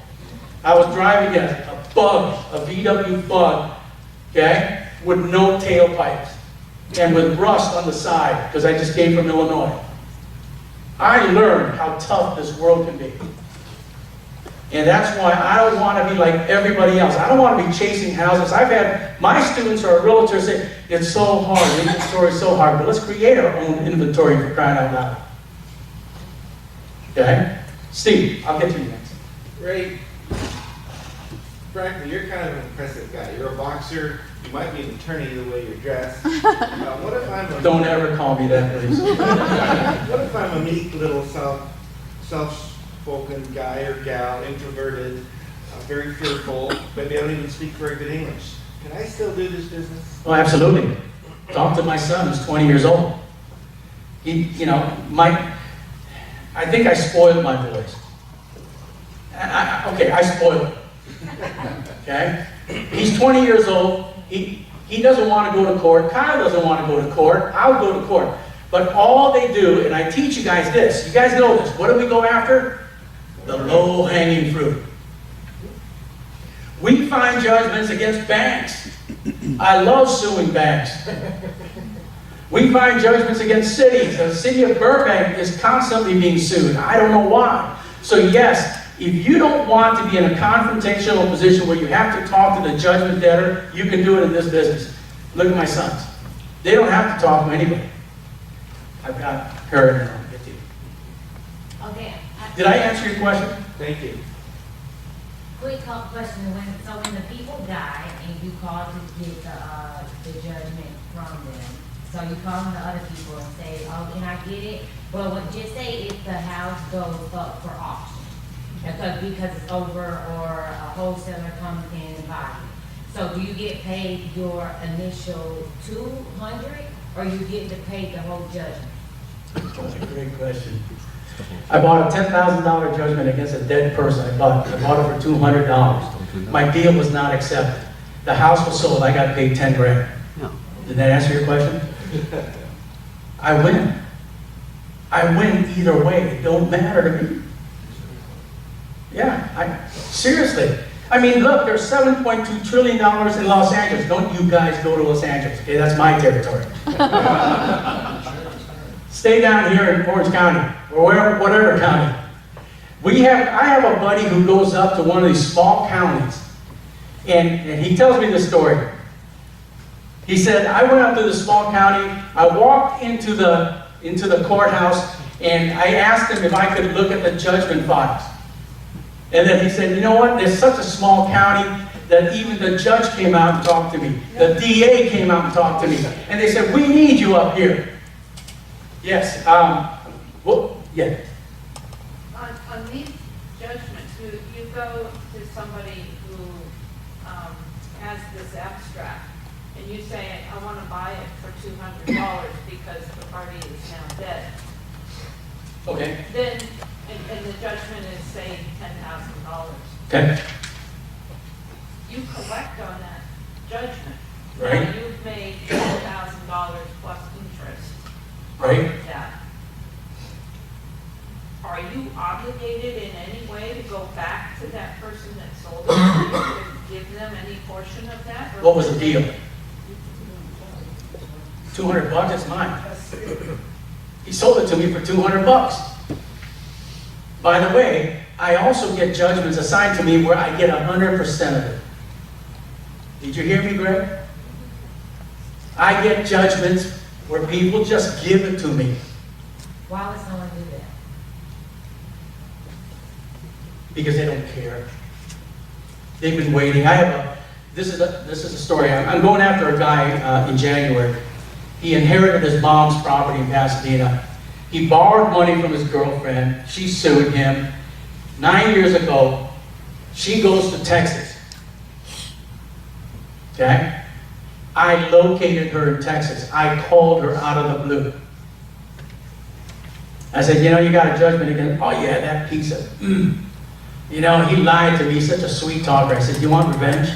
I was driving a Bug, a VW Bug, okay, with no tailpipes and with rust on the side because I just came from Illinois. I learned how tough this world can be. And that's why I don't want to be like everybody else. I don't want to be chasing houses. I've had my students or realtors say, it's so hard, inventory is so hard, but let's create our own inventory for crying out loud. Okay? Steve, I'll get to you next. Ray, frankly, you're kind of an impressive guy. You're a boxer. You might be an attorney the way you're dressed. What if I'm a... Don't ever call me that, please. What if I'm a meek little self-spoken guy or gal, introverted, very fearful, maybe I don't even speak very good English. Can I still do this business? Oh, absolutely. Talk to my son who's 20 years old. I think I spoiled my boys. Okay, I spoiled him. Okay? He's 20 years old. He doesn't want to go to court. Kyle doesn't want to go to court. I'll go to court. But all they do, and I teach you guys this, you guys know this, what do we go after? The low-hanging fruit. We find judgments against banks. I love suing banks. We find judgments against cities. The city of Burbank is constantly being sued. I don't know why. So yes, if you don't want to be in a confrontational position where you have to talk to the judgment debtor, you can do it in this business. Look at my sons. They don't have to talk to anybody. I've got her and I'll get to you. Okay. Did I answer your question? Thank you. Quick question, when the people die and you call to get the judgment from them, so you call the other people and say, oh, can I get it? Well, just say if the house goes up for auction, because it's over or a wholesaler comes in and buys it. So do you get paid your initial $200 or you get to pay the whole judgment? That's a great question. I bought a $10,000 judgment against a dead person. I bought it for $200. My deal was not accepted. The house was sold. I got paid 10 grand. Did that answer your question? I win. I win either way. It don't matter to me. Yeah, seriously. I mean, look, there's $7.2 trillion in Los Angeles. Don't you guys go to Los Angeles, okay? That's my territory. Stay down here in Orange County, or whatever county. I have a buddy who goes up to one of these small counties, and he tells me this story. He said, I went up to the small county, I walked into the courthouse, and I asked him if I could look at the judgment files. And then he said, you know what, there's such a small county that even the judge came out and talked to me. The DA came out and talked to me. And they said, we need you up here. Yes, well, yeah. On these judgments, you go to somebody who has this abstract, and you say, I want to buy it for $200 because the party is now dead. Okay. Then, and the judgment is, say, $10,000. Okay. You collect on that judgment. Right. Now you've made $10,000 plus interest. Right. That. Are you obligated in any way to go back to that person that sold it give them any portion of that? or What was the would deal? they- $200, it's mine. He sold it to me for $200. By the way, I also get judgments assigned to me where I get 100% of it. Did you hear me, Greg? I get judgments where people just give it to me Why would someone do that? because they don't care. They've been waiting. This is a story. I'm going after a guy in January. He inherited his mom's property in Pasadena. He borrowed money from his girlfriend. She sued him. 9 years ago, she goes to Texas. Okay? I located her in Texas. I called her out of the blue. I said, you know, you got a judgment against, oh yeah, that piece of, You know, he lied to me, such a sweet talker. I said, you want revenge?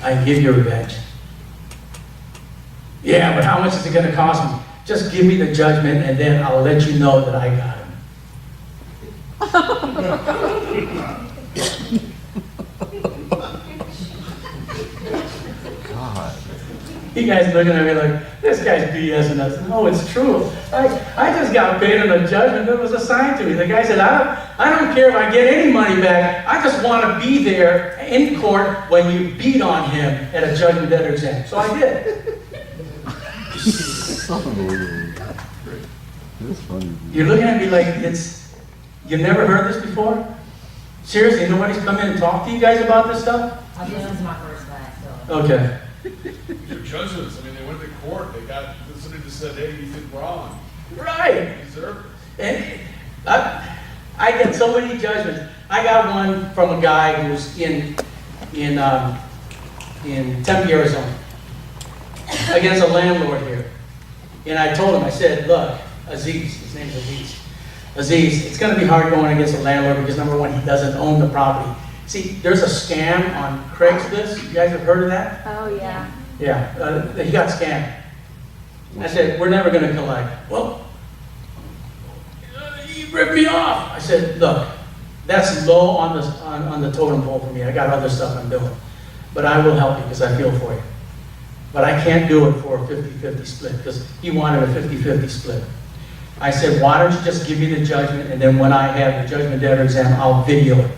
I give you revenge. Yeah, but how much is it going to cost me? Just give me the judgment and then I'll let you know that I got him. God. You guys looking at me like, this guy's BSing us. No, it's true. I just got paid on a judgment that was assigned to me. The guy said, I don't care if I get any money back. I just want to be there in court when you beat on him at a judgment debtor exam. So I did. That's funny. You're looking at me like you've never heard this before? Seriously, nobody's come in and talked to you guys about this stuff? This is my first class, so. Okay. Your judgments, I mean, they went to court, somebody just said, hey, you did wrong. Right. You deserve it. And I get so many judgments. I got one from a guy who's in Tempe, Arizona, against a landlord here. And I told him, I said, look, Aziz, his name's Aziz. Aziz, it's going to be hard going against a landlord because number one, he doesn't own the property. See, there's a scam on Craigslist. You guys have heard of that? Oh, yeah. Yeah, he got scammed. I said, we're never going to collect. Well, he ripped me off. I said, look, that's low on the totem pole for me. I got other stuff I'm doing. But I will help you because I feel for you. But I can't do it for a 50-50 split because he wanted a 50-50 split. I said, why don't you just give me the judgment and then when I have the judgment debtor exam, I'll video it.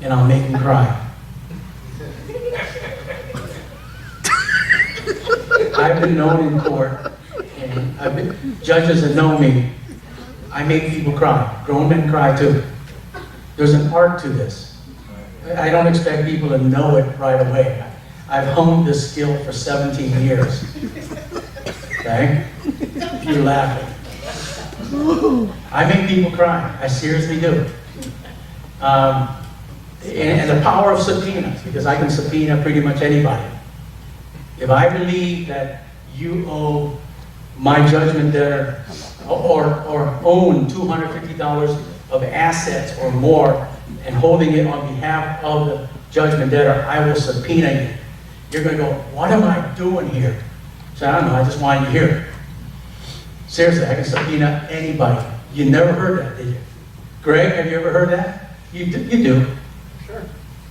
And I'll make him cry. I've been known in court, and judges that know me, I make people cry. Grown men cry too. There's an art to this. I don't expect people to know it right away. I've honed this skill for 17 years. Okay? You're laughing. I make people cry. I seriously do. And the power of subpoenas, because I can subpoena pretty much anybody. If I believe that you owe my judgment debtor or own $250 of assets or more and holding it on behalf of the judgment debtor, I will subpoena you. You're going to go, what am I doing here? So I don't know, I just wanted you here. Seriously, I can subpoena anybody. You never heard that, did you? Greg, have you ever heard that? You do. Sure.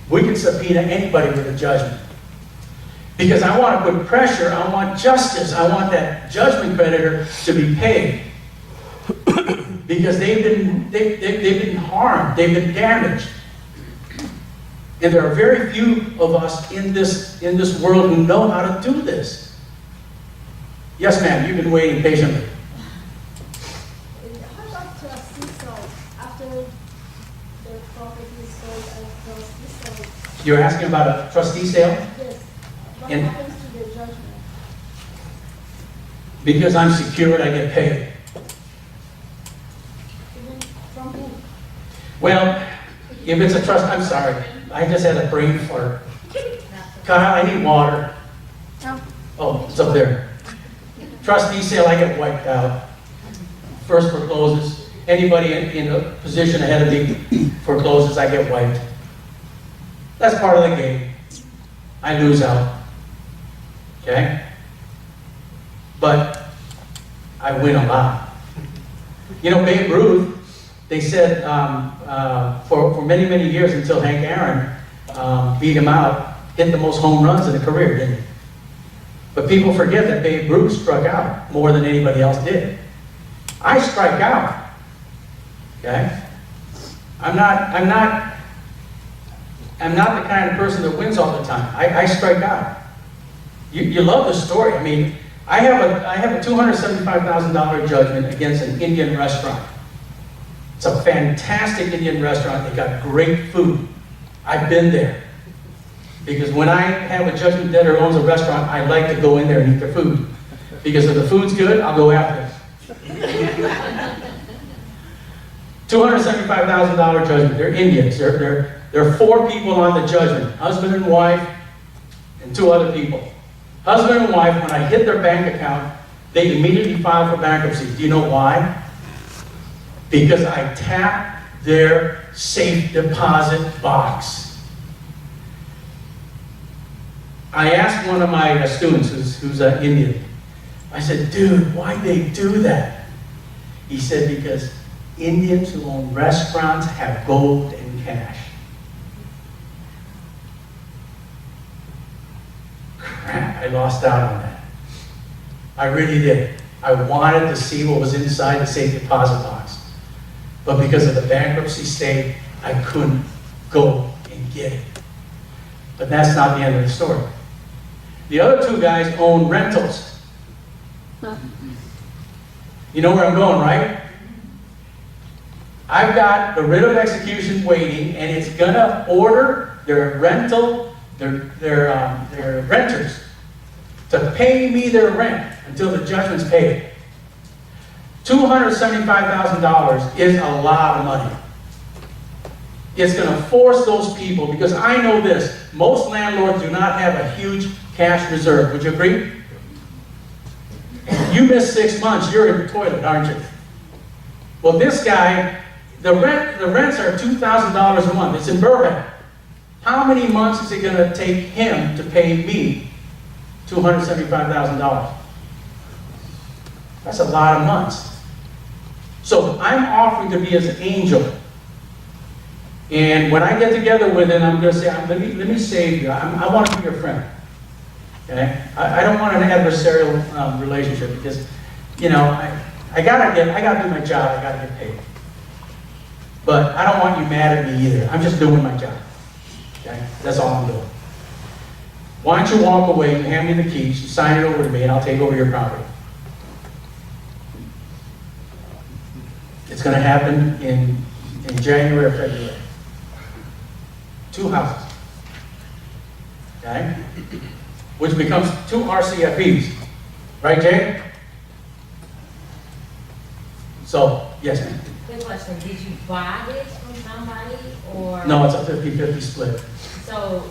We can subpoena anybody with a judgment. Because I want to put pressure, I want justice, I want that judgment creditor to be paid. Because they've been harmed, they've been damaged. And there are very few of us in this world who know how to do this. Yes, ma'am, you've been waiting patiently. How about trustee sale after the property is sold and trustee sale? You're asking about a trustee sale? Yes. What And- happens to the judgment? Because I'm secured, I get paid. Even from whom? Well, if it's a trust, I'm sorry. I just had a brain fart. Kyle, I need water. Oh, it's up there. Trustee sale, I get wiped out. First forecloses. Anybody in a position ahead of me forecloses, I get wiped. That's part of the game. I lose out. Okay? But I win a lot. You know, Babe Ruth, they said for many, many years until Hank Aaron beat him out, hit the most home runs in a career, didn't he? But people forget that Babe Ruth struck out more than anybody else did. I strike out. Okay? I'm not the kind of person that wins all the time. I strike out. You love the story. I mean, I have a $275,000 judgment against an Indian restaurant. It's a fantastic Indian restaurant. They got great food. I've been there. Because when I have a judgment debtor who owns a restaurant, I like to go in there and eat their food. Because if the food's good, I'll go after it. $275,000 judgment. They're Indians. There are 4 people on the judgment. Husband and wife and 2 other people. Husband and wife, when I hit their bank account, they immediately file for bankruptcy. Do you know why? Because I tapped their safe deposit box. I asked one of my students who's Indian, I said, dude, why'd they do that? He said, because Indians who own restaurants have gold and cash. Crap, I lost out on that. I really did. I wanted to see what was inside the safe deposit box. But because of the bankruptcy state, I couldn't go and get it. But that's not the end of the story. The other 2 guys own rentals. You know where I'm going, right? I've got the writ of execution waiting, and it's gonna order their renters to pay me their rent until the judgment's paid. $275,000 is a lot of money. It's gonna force those people, because I know this, most landlords do not have a huge cash reserve. Would you agree? You miss 6 months, you're in the toilet, aren't you? Well, this guy, the rents are $2,000 a month. It's in Burbank. How many months is it going to take him to pay me $275,000? That's a lot of months. So I'm offering to be as an angel. And when I get together with him, I'm going to say, let me save you. I want to be your friend. Okay? I don't want an adversarial relationship, because, you know, I gotta do my job. I gotta get paid. But I don't want you mad at me either. I'm just doing my job. Okay? That's all I'm doing. Why don't you walk away, you hand me the keys, you sign it over to me, and I'll take over your property. It's going to happen in January or February. 2 houses. Okay? Which becomes 2 RCFPs. Right, Jay? So, yes, ma'am. Good question. Did you buy this from somebody, or? No, it's a 50-50 split. So,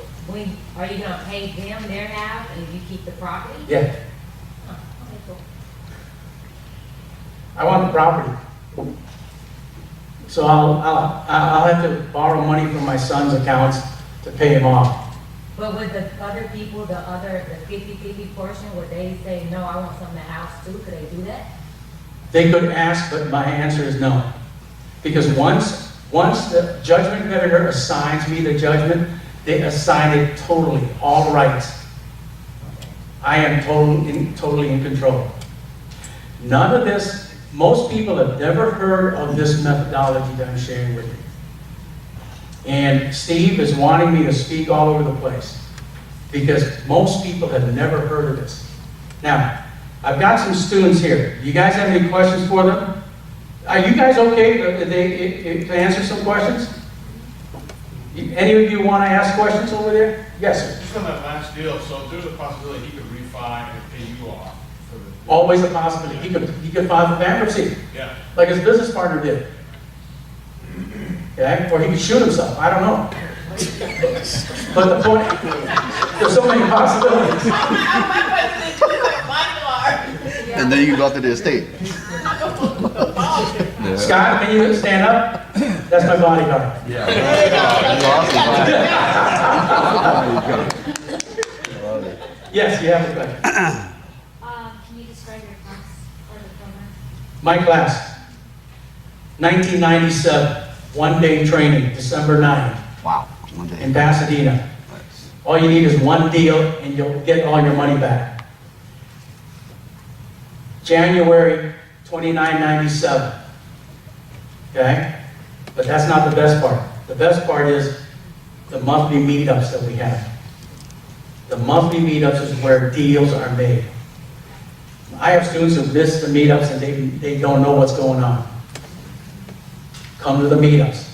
are you gonna pay them their half and you keep the property? Yeah. Oh, okay, cool. I want the property. So I'll have to borrow money from my son's accounts to pay him off. But with the other people, the 50-50 portion, would they say, no, I want some of the house too? Could they do that? They could ask, but my answer is no. Because once the judgment creditor assigns me the judgment, they assign it totally, all rights. I am totally in control. None of this, most people have never heard of this methodology that I'm sharing with you. And Steve is wanting me to speak all over the place, because most people have never heard of this. Now, I've got some students here. Do you guys have any questions for them? Are you guys okay to answer some questions? Any of you want to ask questions over there? Yes, sir. Just on that last deal, so there's a possibility he could refi and pay you off for the... Always a possibility. He could file for bankruptcy. Yeah. Like his business partner did. Okay? Or he could shoot himself. I don't know. But the point, there's so many possibilities. And then you can go out to the estate. Yeah. Scott, can you stand up? That's my bodyguard. Yeah. That's awesome. Yes, you have a question. Can you describe your class or the program? My class. 1997, one-day training, December 9th, Wow. One day. in Pasadena. All you need is one deal and you'll get all your money back. January 2997. Okay? But that's not the best part. The best part is the monthly meetups that we have. The monthly meetups is where deals are made. I have students who miss the meetups and they don't know what's going on. Come to the meetups.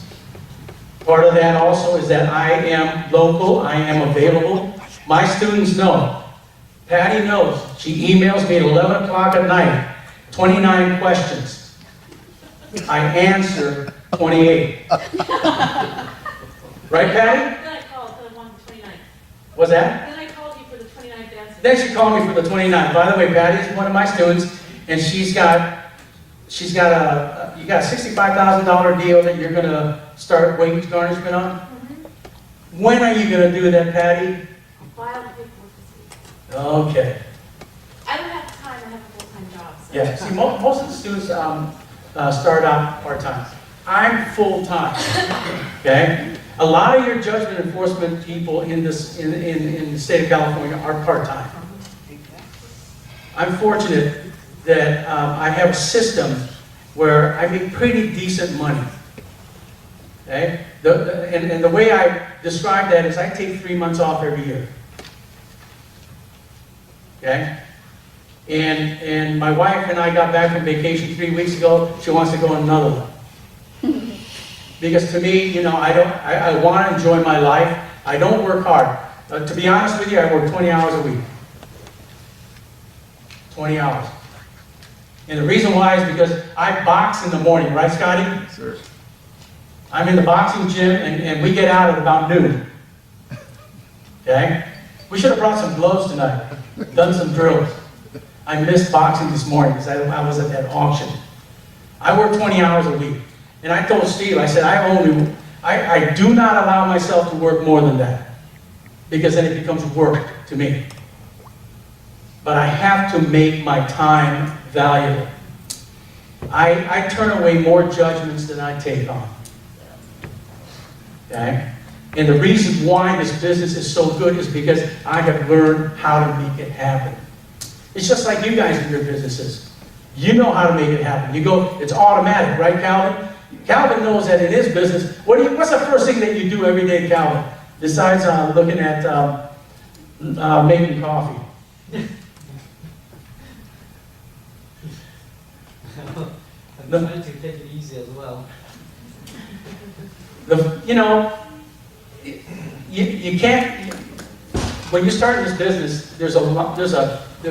Part of that also is that I am local, I am available. My students know. Patty knows. She emails me at 11 o'clock at night, 29 questions. I answer 28. Right, Patty? Then I called for the 129th. What's that? Then I called you for the 29th answer. Then she called me for the 29th. By the way, Patty's one of my students, and you got a $65,000 deal that you're gonna start wage garnishment on. When are you gonna do that, Patty? File the paperwork this week. Okay. I don't have time, I have a full-time job, so. Yeah. See, most of the students start out part-time. I'm full-time. Okay. A lot of your judgment enforcement people in the state of California are part-time. I'm fortunate that I have a system where I make pretty decent money. Okay? And the way I describe that is I take 3 months off every year. Okay? And my wife and I got back from vacation 3 weeks ago. She wants to go on another one. Because to me, you know, I want to enjoy my life. I don't work hard. To be honest with you, I work 20 hours a week. 20 hours. And the reason why is because I box in the morning, right, Scotty? Sir. I'm in the boxing gym, and we get out at about noon. Okay? We should have brought some gloves tonight, done some drills. I missed boxing this morning because I was at that auction. I work 20 hours a week. And I told Steve, I said, I do not allow myself to work more than that. Because then it becomes work to me. But I have to make my time valuable. I turn away more judgments than I take on. Okay? And the reason why this business is so good is because I have learned how to make it happen. It's just like you guys in your businesses. You know how to make it happen. You go, it's automatic, right, Calvin? Calvin knows that in his business, what's the first thing that you do every day, Calvin? Besides looking at making coffee. I'm trying to take it easy as well. You know, you can't. When you start in this business, there's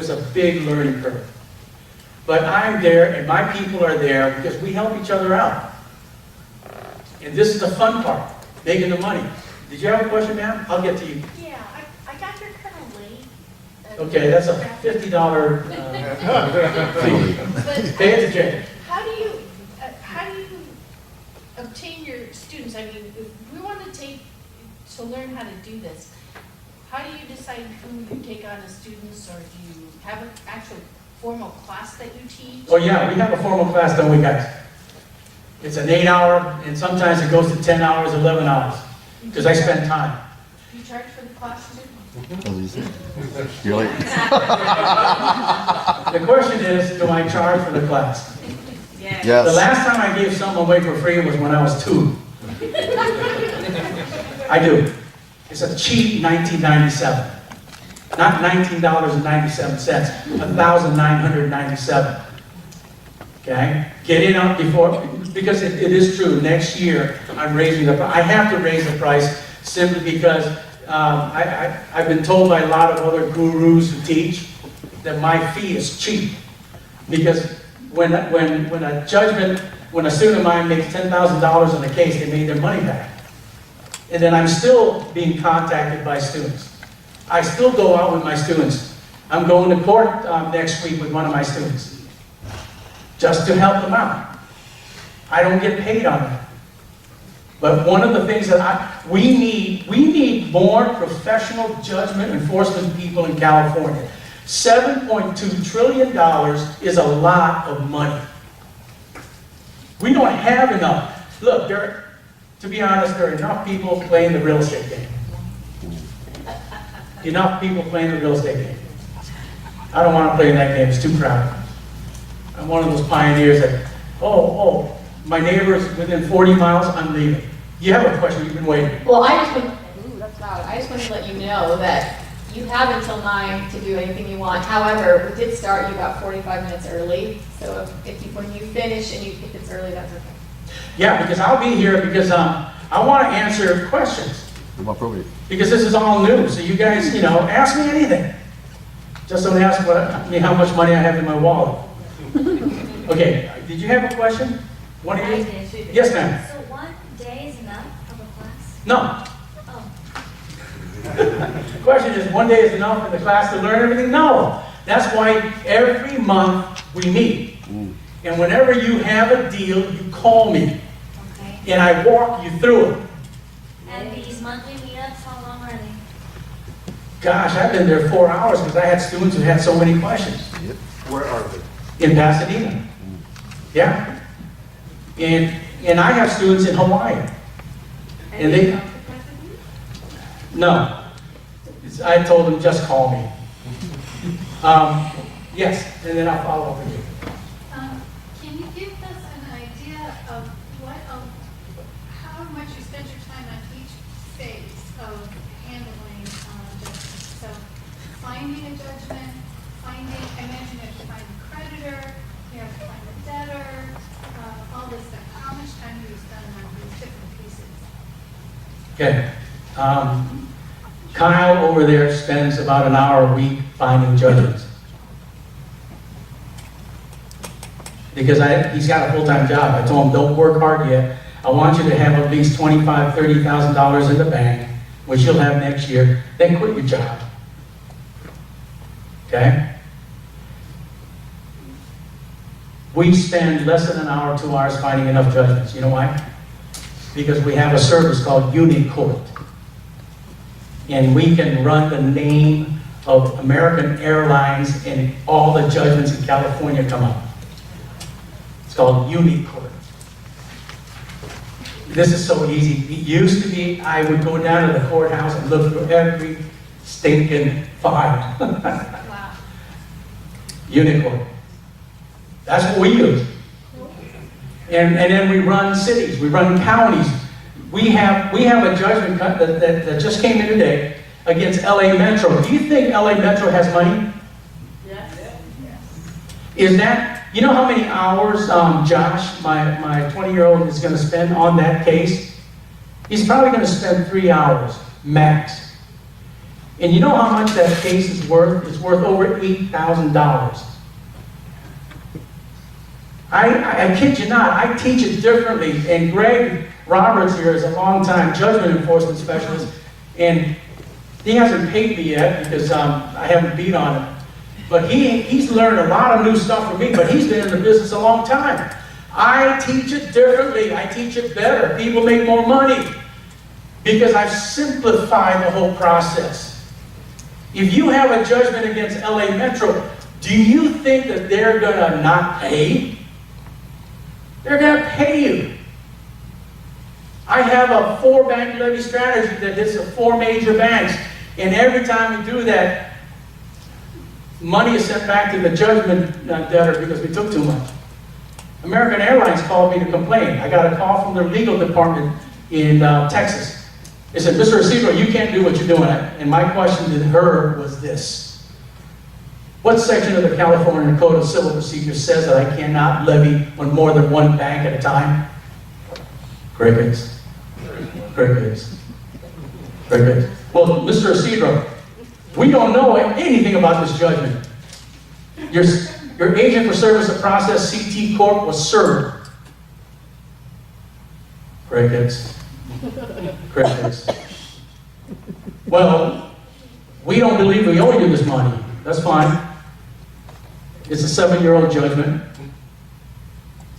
a big learning curve. But I'm there, and my people are there because we help each other out. And this is the fun part, making the money. Did you have a question, ma'am? I'll get to you. Yeah, I got here kind of late. Okay, that's a $50 fee. But Pay it to Jay. how do you obtain your students? I mean, if we want to learn how to do this, how do you decide who you take on as students, or do you have an actual formal class that you teach? Oh yeah, we have a formal class, don't we, guys? It's an 8-hour, and sometimes it goes to 10 hours, 11 hours, because I spend time. Do you charge for the class too? You're late. The question is, do I charge for the class? Yes. Yes. The last time I gave something away for free was when I was 2. I do. It's a cheap 1997. Not $19.97, $1,997. Okay? Get in up before, because it is true, next year I'm raising the price. I have to raise the price simply because I've been told by a lot of other gurus who teach that my fee is cheap. Because when a student of mine makes $10,000 on a case, they made their money back. And then I'm still being contacted by students. I still go out with my students. I'm going to court next week with one of my students, just to help them out. I don't get paid on that. But one of the things that we need more professional judgment enforcement people in California. $7.2 trillion is a lot of money. We don't have enough. Look, to be honest, there are enough people playing the real estate game. Enough people playing the real estate game. I don't want to play in that game, it's too crowded. I'm one of those pioneers that, my neighbor's within 40 miles, I'm leaving. You have a question, you've been waiting. Well, I just wanted to let you know that you have until 9 to do anything you want. However, we did start you about 45 minutes early. So when you finish and if it's early, that's okay. Yeah, because I'll be here because I want to answer questions. What about probate? Because this is all new, so you guys, ask me anything. Just don't ask how much money I have in my wallet. Okay, did you have a question? One of you? Yes, ma'am. So 1 day is enough of a class? No. Oh. The question is, 1 day is enough in the class to learn everything? No. That's why every month we meet. And whenever you have a deal, you call me. Okay. And I walk you through it. And these monthly meetups, how long are they? Gosh, I've been there 4 hours because I had students who had so many questions. Where are they? In Pasadena. Yeah. And I have students in Hawaii. And they... No. I told them, just call me. Yes, and then I'll follow up with you. Can you give us an idea of how much you spend your time on each phase of handling judgment? So finding a judgment, I imagine you have to find a creditor, you have to find a debtor, all this stuff. How much time do you spend on these different pieces? Okay. Kyle over there spends about an hour a week finding judgments. Because he's got a full-time job. I told him, don't work hard yet. I want you to have at least $25,000, $30,000 in the bank, which you'll have next year. Then quit your job. Okay? We spend less than an hour, 2 hours finding enough judgments. You know why? Because we have a service called Unicourt. And we can run the name of American Airlines and all the judgments in California come up. It's called Unicourt. This is so easy. It used to be I would go down to the courthouse and look through every stinking file. Wow. Unicourt. That's what we use. And then we run cities, we run counties. We have a judgment that just came in today against LA Metro. Do you think LA Metro has money? Yes. Is that, you know how many hours Josh, my 20-year-old, is going to spend on that case? He's probably going to spend 3 hours, max. And you know how much that case is worth? It's worth over $8,000. I kid you not, I teach it differently. And Greg Roberts here is a long-time judgment enforcement specialist, and he hasn't paid me yet because I haven't beat on him. But he's learned a lot of new stuff from me, but he's been in the business a long time. I teach it differently. I teach it better. People make more money because I've simplified the whole process. If you have a judgment against LA Metro, do you think that they're going to not pay? They're going to pay you. I have a 4-bank levy strategy that hits the 4 major banks. And every time we do that, money is sent back to the judgment debtor because we took too much. American Airlines called me to complain. I got a call from their legal department in Texas. They said, Mr. Isidro, you can't do what you're doing. And my question to her was this. What section of the California Code of Civil Procedure says that I cannot levy on more than 1 bank at a time? Crickets. Crickets. Crickets. Well, Mr. Isidro, we don't know anything about this judgment. Your agent for service of process, CT Corp, was served. Crickets. Crickets. Well, we don't believe we owe you this money. That's fine. It's a 7-year-old judgment.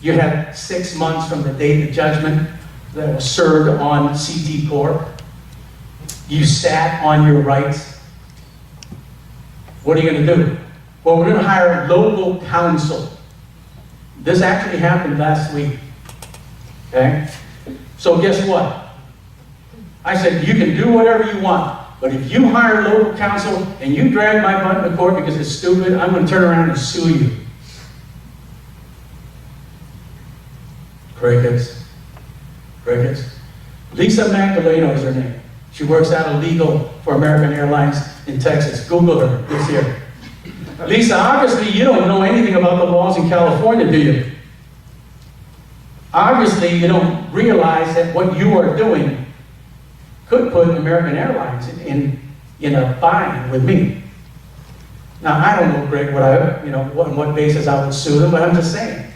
You had 6 months from the date of judgment that was served on CT Corp. You sat on your rights. What are you going to do? Well, we're going to hire local counsel. This actually happened last week. Okay? So guess what? I said, you can do whatever you want, but if you hire local counsel and you drag my butt in the court because it's stupid, I'm going to turn around and sue you. Crickets. Crickets. Lisa Magdaleno is her name. She works out of legal for American Airlines in Texas. Google her. It's here. Lisa, obviously you don't know anything about the laws in California, do you? Obviously you don't realize that what you are doing could put American Airlines in a bind with me. Now, I don't know, Greg, on what basis I would sue them, but I'm just saying.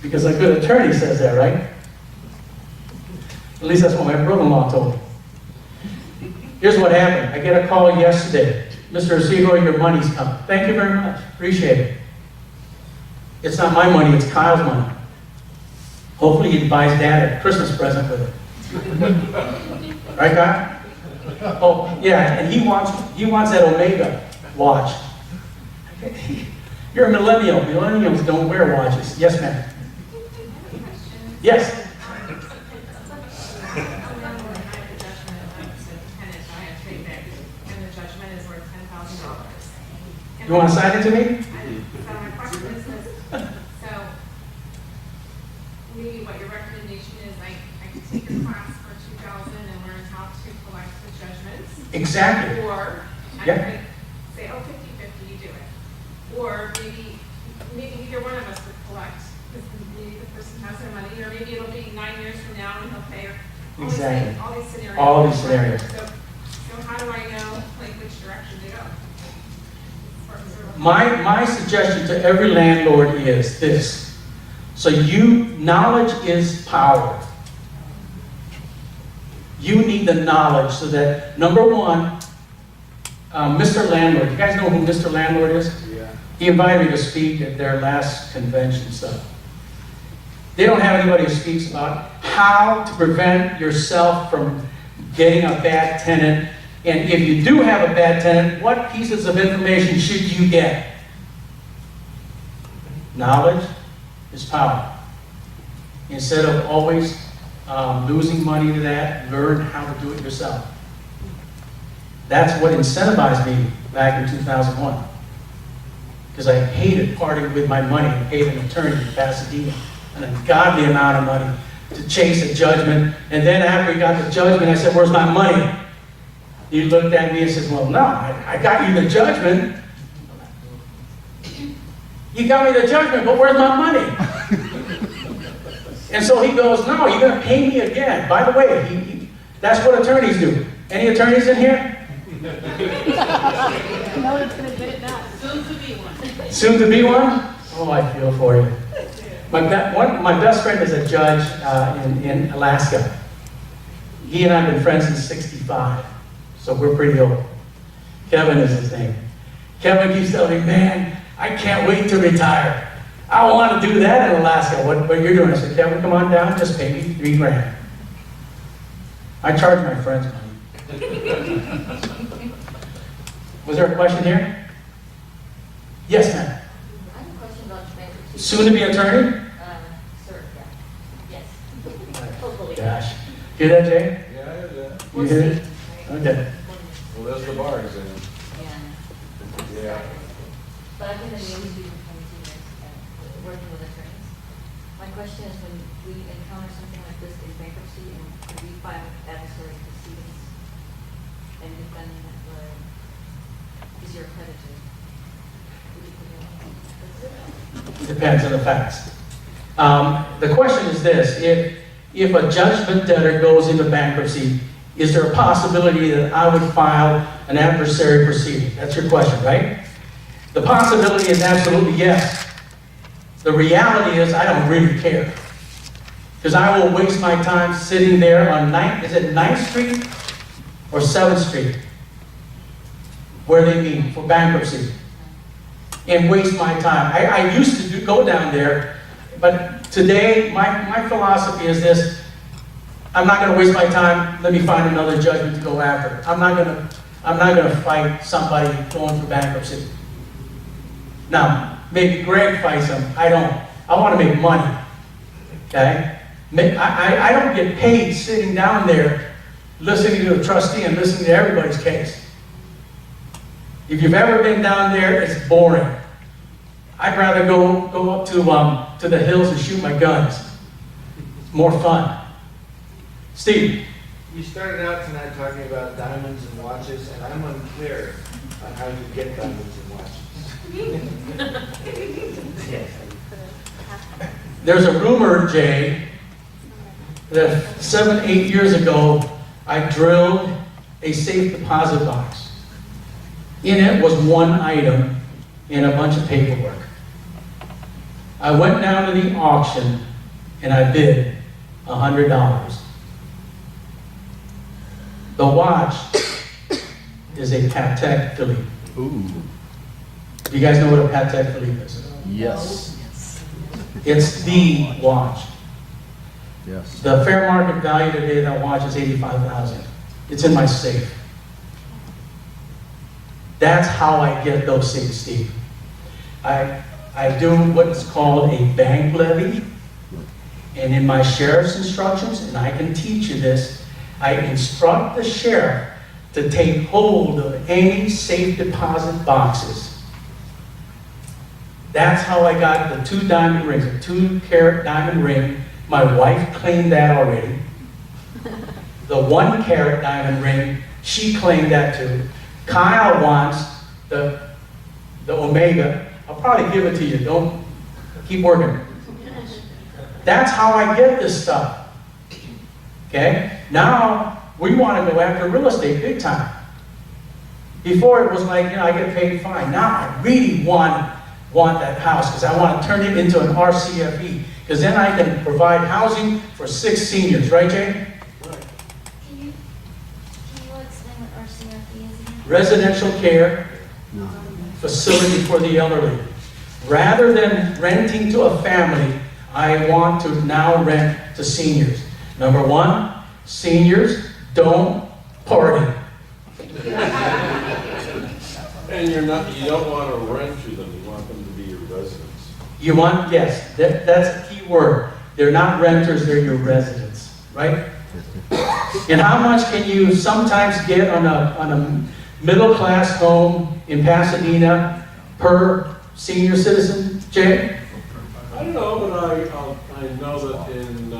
Because a good attorney says that, right? At least that's what my brother-in-law told me. Here's what happened. I get a call yesterday. Mr. Isidro, your money's coming. Thank you very much. Appreciate it. It's not my money, it's Kyle's money. Hopefully he buys Dad a Christmas present with it. Right, Kyle? Oh, yeah, and he wants that Omega watch. You're a millennial. Millennials don't wear watches. Yes, ma'am. Yes. You want to sign it to me? So my question is this, so maybe what your recommendation is, I can take your class for 2,000 and learn how to collect the judgments. Exactly. Or I Yeah. could say, oh, 50-50, you do it. Or maybe either one of us would collect, because maybe the person has their money, or maybe it'll be 9 years from now and he'll pay her. Exactly. All these scenarios. All these scenarios. So how do I know which direction to go? My suggestion to every landlord is this. So knowledge is power. You need the knowledge so that, number one, Mr. Landlord, you guys know who Mr. Landlord is? Yeah. He invited me to speak at their last convention stuff. They don't have anybody who speaks about how to prevent yourself from getting a bad tenant. And if you do have a bad tenant, what pieces of information should you get? Knowledge is power. Instead of always losing money to that, learn how to do it yourself. That's what incentivized me back in 2001. Because I hated parting with my money and paid an attorney in Pasadena an ungodly amount of money to chase a judgment. And then after he got the judgment, I said, where's my money? He looked at me and says, well, no, I got you the judgment. You got me the judgment, but where's my money? And so he goes, no, you're going to pay me again. By the way, that's what attorneys do. Any attorneys in here? No one's going to admit that. Soon to be one. Soon to be one? Oh, I feel for you. My best friend is a judge in Alaska. He and I have been friends since '65, so we're pretty old. Kevin is his name. Kevin keeps telling me, man, I can't wait to retire. I want to do that in Alaska. What you're doing? I said, Kevin, come on down, just pay me $3 grand. I charge my friends money. Was there a question here? Yes, ma'am. I have a question about bankruptcy. Soon to be attorney? Sir, yeah. Yes. Hopefully. Gosh. Hear that, Jay? Yeah, I heard that. You hear it? Okay. Well, that's the bar exam. Yeah. Yeah. But I've been in the industry for 22 years, working with attorneys. My question is, when we encounter something like this in bankruptcy and we file adversary proceedings and defending that lawyer is your creditor, would you put it on? Depends on the facts. The question is this: if a judgment debtor goes into bankruptcy, is there a possibility that I would file an adversary proceeding? That's your question, right? The possibility is absolutely yes. The reality is I don't really care. Because I will waste my time sitting there on 9th Street or 7th Street, where they meet for bankruptcy, and waste my time. I used to go down there, but today my philosophy is this: I'm not going to waste my time. Let me find another judgment to go after. I'm not going to fight somebody going through bankruptcy. Now, maybe Greg fights them. I don't. I want to make money. Okay? I don't get paid sitting down there listening to the trustee and listening to everybody's case. If you've ever been down there, it's boring. I'd rather go up to the hills and shoot my guns. It's more fun. Steve? You started out tonight talking about diamonds and watches, and I'm unclear on how you get diamonds and watches. There's a rumor, Jay, that 7-8 years ago, I drilled a safe deposit box. In it was one item and a bunch of paperwork. I went down to the auction and I bid $100. The watch is a Patek Philippe. Ooh. Do you guys know what a Patek Philippe is? Yes. It's the watch. Yes. The fair market value today of that watch is $85,000. It's in my safe. That's how I get those things, Steve. I do what's called a bank levy, and in my sheriff's instructions, and I can teach you this, I instruct the sheriff to take hold of any safe deposit boxes. That's how I got the 2 diamond rings, a 2-carat diamond ring. My wife claimed that already. The 1-carat diamond ring, she claimed that too. Kyle wants the Omega. I'll probably give it to you. Don't keep working. That's how I get this stuff. Okay? Now we want to go after real estate big time. Before it was like, I get paid fine. Now I really want that house because I want to turn it into an RCFE. Because then I can provide housing for 6 seniors, right, Jay? Can you explain what RCRP is again? Residential care facility for the elderly. Rather than renting to a family, I want to now rent to seniors. Number 1, seniors don't party. And you don't want to rent to them, you want them to be your residents. You want, yes, that's a key word. They're not renters, they're your residents, right? And how much can you sometimes get on a middle-class home in Pasadena per senior citizen, Jay? I don't know, but I know that in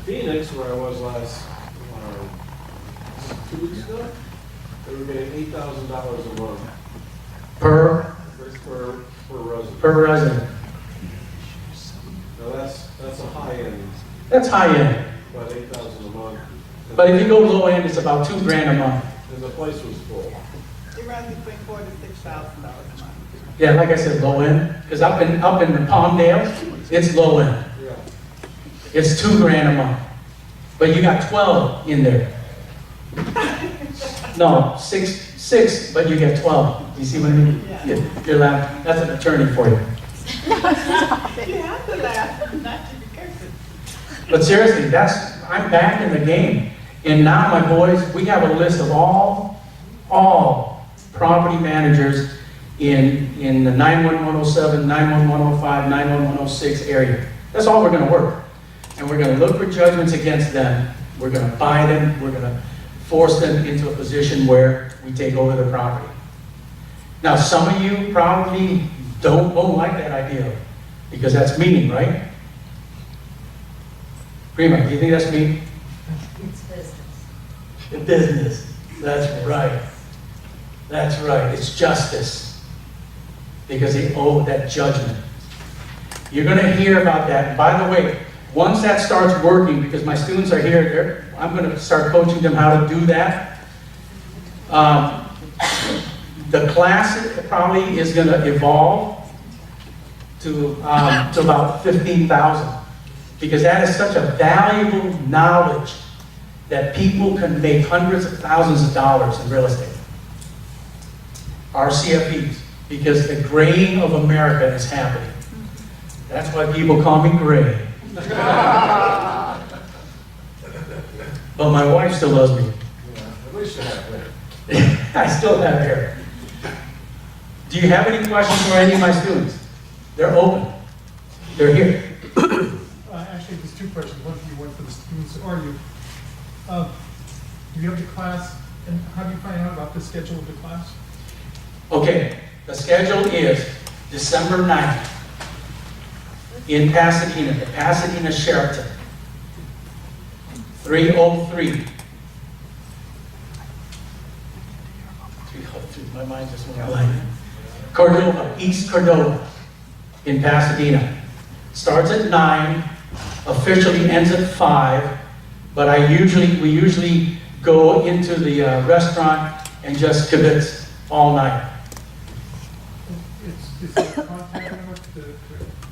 Phoenix, where I was last 2 weeks ago, they were getting $8,000 a month Per resident. per resident. Now that's a high end, That's high end. about $8,000 a month. But if you go low end, it's about $2,000 a month. And the place was full. It runs between $4,000 to $6,000 a month. Yeah, like I said, low end. Because up in Palmdale, it's low end. Yeah. It's $2,000 a month. But you got 12 in there. No, six, but you get 12. You see what I mean? Yeah. You're laughing. That's an attorney for you. You have to laugh, not to be cursing. But seriously, I'm back in the game. And now, my boys, we have a list of all property managers in the 91107, 91105, 91106 area. That's all we're going to work. And we're going to look for judgments against them. We're going to buy them. We're going to force them into a position where we take over the property. Now, some of you probably don't like that idea because that's mean, right? Prima, do you think that's mean? It's business. Business. That's right. That's right. It's justice. Because they owe that judgment. You're going to hear about that. And by the way, once that starts working, because my students are here, I'm going to start coaching them how to do that. The class probably is going to evolve to about 15,000. Because that is such a valuable knowledge that people can make hundreds of thousands of dollars in real estate. RCFEs, because the graying of America is happening. That's why people call me gray. But my wife still loves me. Yeah, at least you have that. I still have hair. Do you have any questions for any of my students? They're open. They're here. Actually, there's 2 questions. for the students, or you. You have the class, and how do you find out about the schedule of the class? Okay, the schedule is December 9th in Pasadena, the Pasadena Sheraton. 303. 303, my mind just went blank. Cordova, East Cordova in Pasadena. Starts at 9, officially ends at 5, but we usually go into the restaurant and just kibitz all night. Is there a contact number to?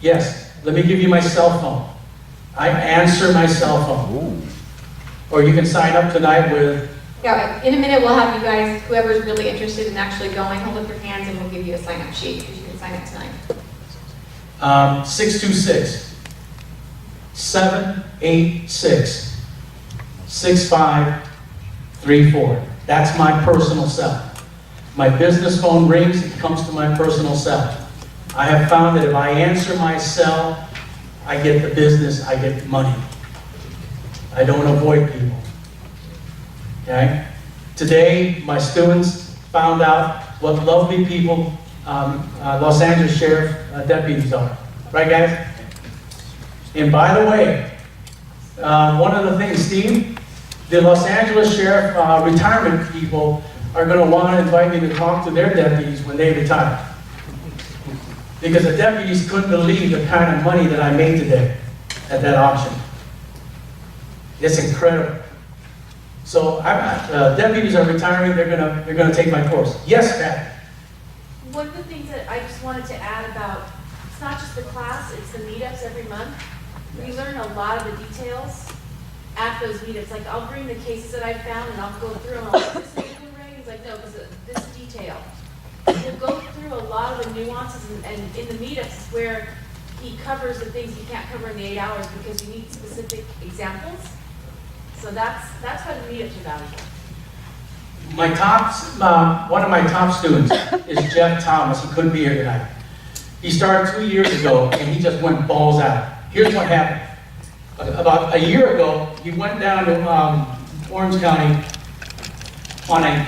Yes, let me give you my cell phone. I answer my cell phone. Or you can sign up tonight with, Yeah, in a minute, we'll have you guys, whoever's really interested in actually going, hold up your hands and we'll give you a sign-up sheet, because you can sign up tonight. 626-786-6534. That's my personal cell. My business phone rings, it comes to my personal cell. I have found that if I answer my cell, I get the business, I get the money. I don't avoid people. Okay? Today, my students found out what lovely people Los Angeles Sheriff deputies are. Right, guys? And by the way, one of the things, Steve, the Los Angeles Sheriff retirement people are going to want to invite me to talk to their deputies when they retire. Because the deputies couldn't believe the kind of money that I made today at that auction. It's incredible. So deputies are retiring. They're gonna take my course. Yes, Pat. One of the things that I just wanted to add about, it's not just the class, it's the meetups every month. We learn a lot of the details at those meetups. Like, I'll bring the cases that I found and I'll go through them. I'll like, this legal ring? He's like, no, this detail. We'll go through a lot of the nuances, and in the meetups is where he covers the things you can't cover in the 8 hours because you need specific examples. So that's why the meetups are valuable. One of my top students is Jeff Thomas. He couldn't be here tonight. He started 2 years ago, and he just went balls out. Here's what happened. About a year ago, he went down to Orange County on a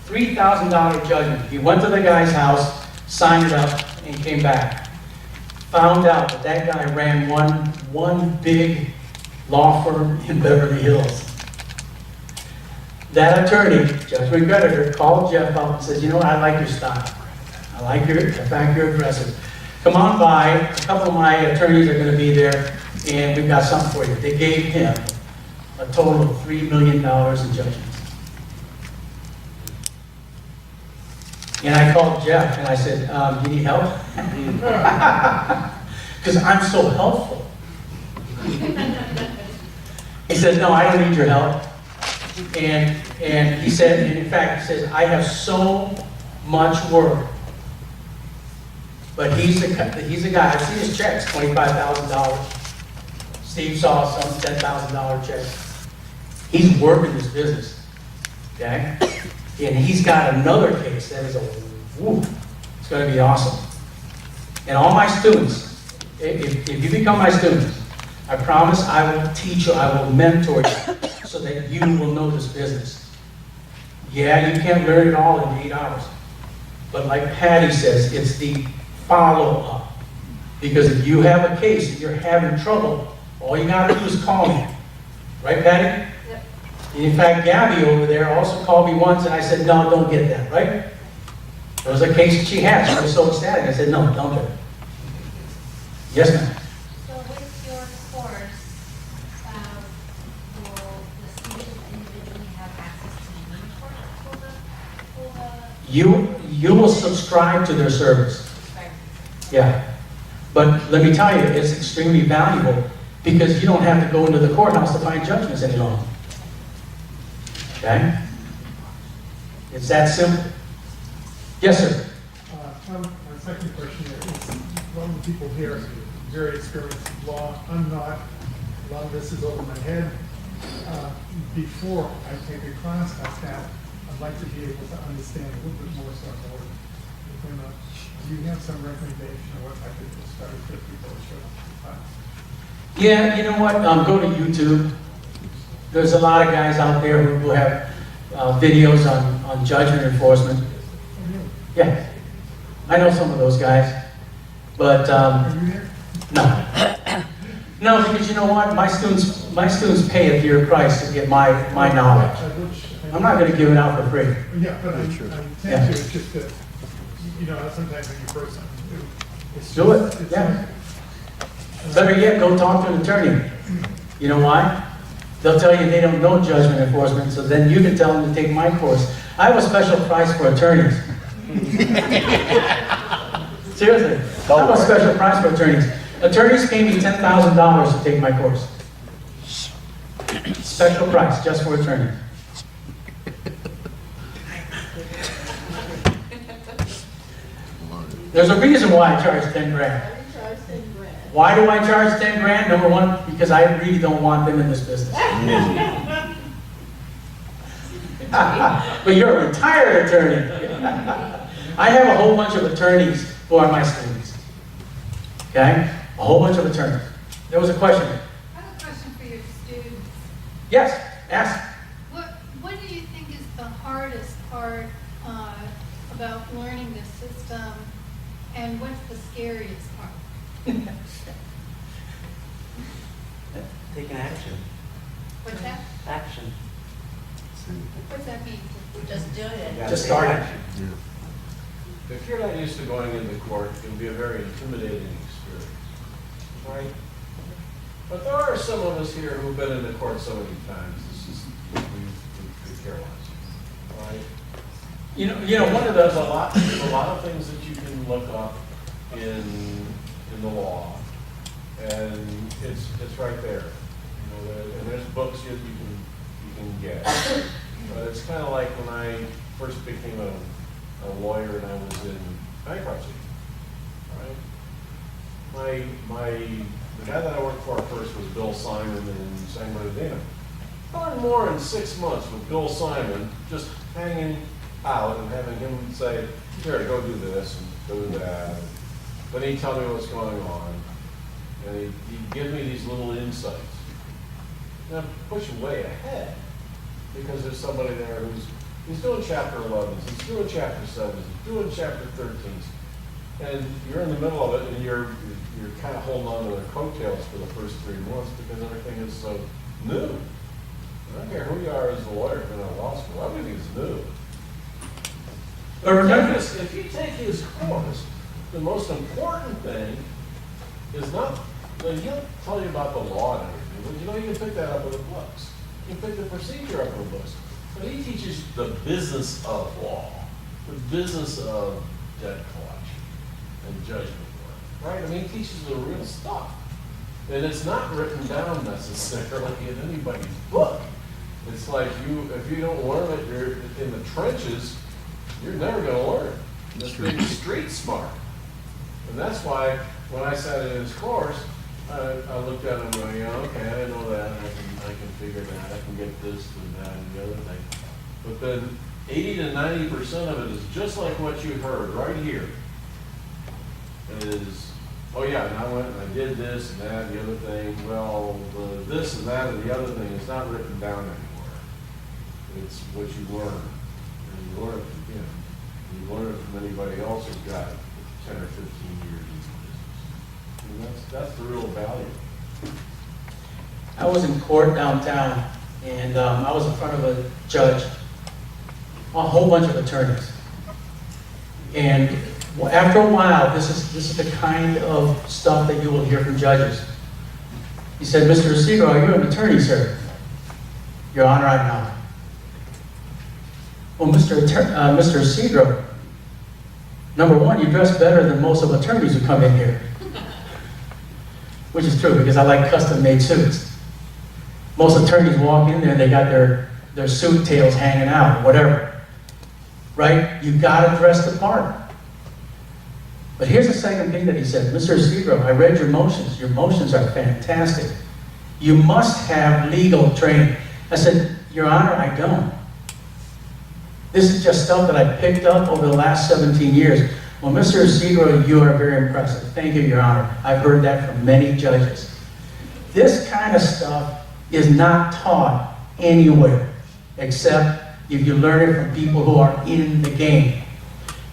$3,000 judgment. He went to the guy's house, signed it up, and came back. Found out that that guy ran one big law firm in Beverly Hills. That attorney, judgment creditor, called Jeff up and says, you know, I like your style. I find you're aggressive. Come on by, a couple of my attorneys are going to be there, and we've got something for you. They gave him a total of $3 million in judgments. And I called Jeff and I said, you need help? Because I'm so helpful. He says, no, I don't need your help. And he said, and in fact, he says, I have so much work. But he's a guy, I've seen his checks, $25,000. Steve saw some $10,000 checks. He's working this business, okay? And he's got another case that is it's going to be awesome. And all my students, if you become my students, I promise I will teach you, I will mentor you so that you will know this business. Yeah, you can't learn it all in 8 hours. But like Patty says, it's the follow-up. Because if you have a case and you're having trouble, all you got to do is call me. Right, Patty? Yep. And in fact, Gabby over there also called me once and I said, no, don't get that, right? There was a case that she had. She was so ecstatic. I said, no, don't do it. Yes, ma'am. So with your course, will the students individually have access to the You will subscribe to their service. Yeah. But let me tell you, it's extremely valuable because you don't have to go into the courthouse to find judgments any longer. Okay? It's that simple. Yes, sir. My second question is, one of the people here is very experienced in law. I'm not. A lot of this is over my head. Before I take a class like that, I'd like to be able to understand a little bit more stuff. Do you have some recommendation of what I could start with people to show up? Yeah, you know what? Go to YouTube. There's a lot of guys out there who have videos on judgment enforcement. Yeah, I know some of those guys, but no. No, because you know what? My students pay a dear price to get my knowledge. I'm not going to give it out for free. Yeah, but I'm saying it's just that, you know, sometimes when you first it's Do it, just- it's yeah. like, Better yet, go talk to an attorney. You know why? They'll tell you they don't know judgment enforcement, so then you can tell them to take my course. I have a special price for attorneys. Seriously, I have a special price for attorneys. Attorneys pay me $10,000 to take my course. Special price, just for attorneys. There's a reason why I charge 10 grand. Why do I charge 10 grand? Number one, because I really don't want them in this business. But you're a retired attorney. I have a whole bunch of attorneys who are my students. Okay? A whole bunch of attorneys. There was a question. I have a question for your students. Yes, ask. What do you think is the hardest part about learning this system, and what's the scariest part? Taking action. What's that? Action. What's that mean? Just do it. Just start it. If you're not used to going into court, it can be a very intimidating experience, right? But there are some of us here who've been into court so many times, this is, we could care less, right? You know, one of There's the, a lot of things that you can look up in the law, and it's right there. You know, and there's books you can get. But it's kind of like when I first became a lawyer and I was in bankruptcy, right? The guy that I worked for first was Bill Simon in San Bernardino. I learned more in 6 months with Bill Simon, just hanging out and having him say, here, go do this and go do that. But he'd tell me what's going on. And he'd give me these little insights. And I'm pushing way ahead because there's somebody there he's doing chapter 11, he's doing chapter 7, he's doing chapter 13. And you're in the middle of it and you're kind of holding on to their coattails for the first 3 months because everything is so new. I don't care who you are as a lawyer in a law school, everything is new. but remember, If you take his course, the most important thing is not, he'll tell you about the law and everything, but you know, you can pick that up in the books. You can pick the procedure up in the books. But he teaches the business of law, the business of debt collection and judgment work, right? I mean, he teaches the real stuff. And it's not written down necessarily in anybody's book. It's like if you don't learn it, you're in the trenches, you're never going to learn it. This thing is street smart. And that's why when I sat in his course, I looked at him going, yeah, okay, I know that, I can figure that, I can get this and that and the other thing. But then 80 to 90% of it is just like what you heard right here. It is, oh yeah, and I went and I did this and that and the other thing. Well, this and that and the other thing is not written down anywhere. It's what you learn. And you learn it from him. You learn it from anybody else who's got 10 or 15 years in the business. And that's the real value. I was in court downtown, and I was in front of a judge, a whole bunch of attorneys. And after a while, this is the kind of stuff that you will hear from judges. He said, Mr. Isidro, are you an attorney, sir? Your Honor, I'm not. Well, Mr. Isidro, number one, you dress better than most of attorneys who come in here. Which is true, because I like custom-made suits. Most attorneys walk in there, they got their suit tails hanging out, whatever. Right? You gotta dress the part. But here's the second thing that he said. Mr. Isidro, I read your motions. Your motions are fantastic. You must have legal training. I said, Your Honor, I don't. This is just stuff that I picked up over the last 17 years. Well, Mr. Isidro, you are very impressive. Thank you, Your Honor. I've heard that from many judges. This kind of stuff is not taught anywhere, except if you learn it from people who are in the game.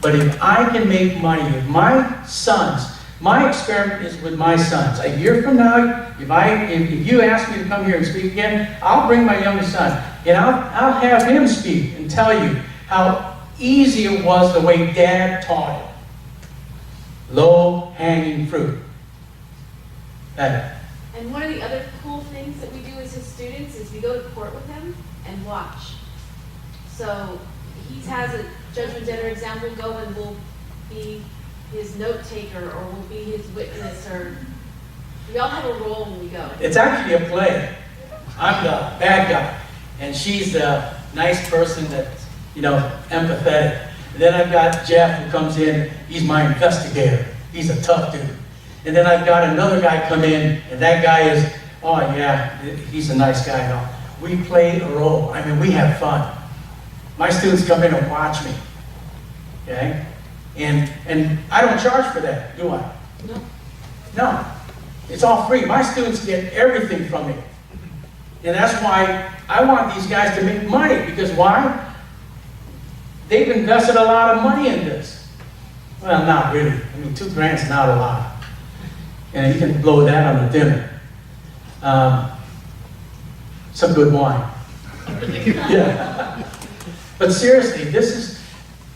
But if I can make money, if my sons, my experiment is with my sons. A year from now, if you ask me to come here and speak again, I'll bring my youngest son, and I'll have him speak and tell you how easy it was the way Dad taught it. Low-hanging fruit. And one of the other cool things that we do as his students is we go to court with him and watch. So he has a judgment debtor exam, we'll go and we'll be his note taker, or we'll be his witness, or we all have a role when we go. It's actually a play. I'm the bad guy, and she's the nice person that's, empathetic. And then I've got Jeff who comes in, he's my investigator. He's a tough dude. And then I've got another guy come in, and that guy is, oh yeah, he's a nice guy. No, we play a role. I mean, we have fun. My students come in and watch me, okay? And I don't charge for that, do I? No. No, it's all free. My students get everything from me. And that's why I want these guys to make money, because why? They've invested a lot of money in this. Well, not really. I mean, $2,000's not a lot. And you can blow that on the dinner. Some good wine. Yeah. But seriously, this is,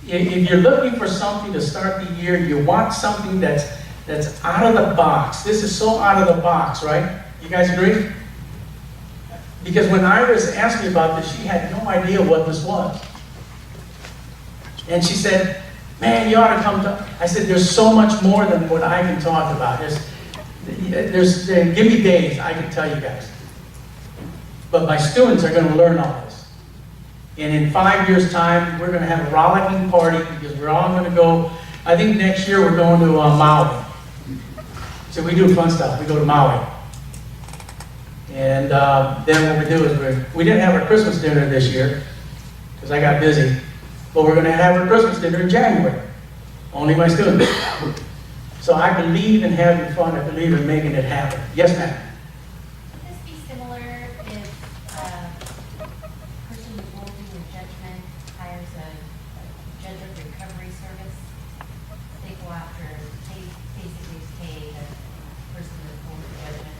if you're looking for something to start the year, you want something that's out of the box. This is so out of the box, right? You guys agree? Because when Iris asked me about this, she had no idea what this was. And she said, man, you ought to come to, I said, there's so much more than what I can talk about. Give me days, I can tell you guys. But my students are going to learn all this. And in 5 years' time, we're going to have a rollicking party, because we're all going to go, I think next year we're going to Maui. So we do fun stuff, we go to Maui. And then what we do is we didn't have our Christmas dinner this year, because I got busy. But we're going to have our Christmas dinner in January. Only my students. So I believe in having fun. I believe in making it happen. Yes, ma'am? Would this be similar if a person who's going through a judgment hires a judge of recovery service? They go after, they basically pay the person that's going through judgment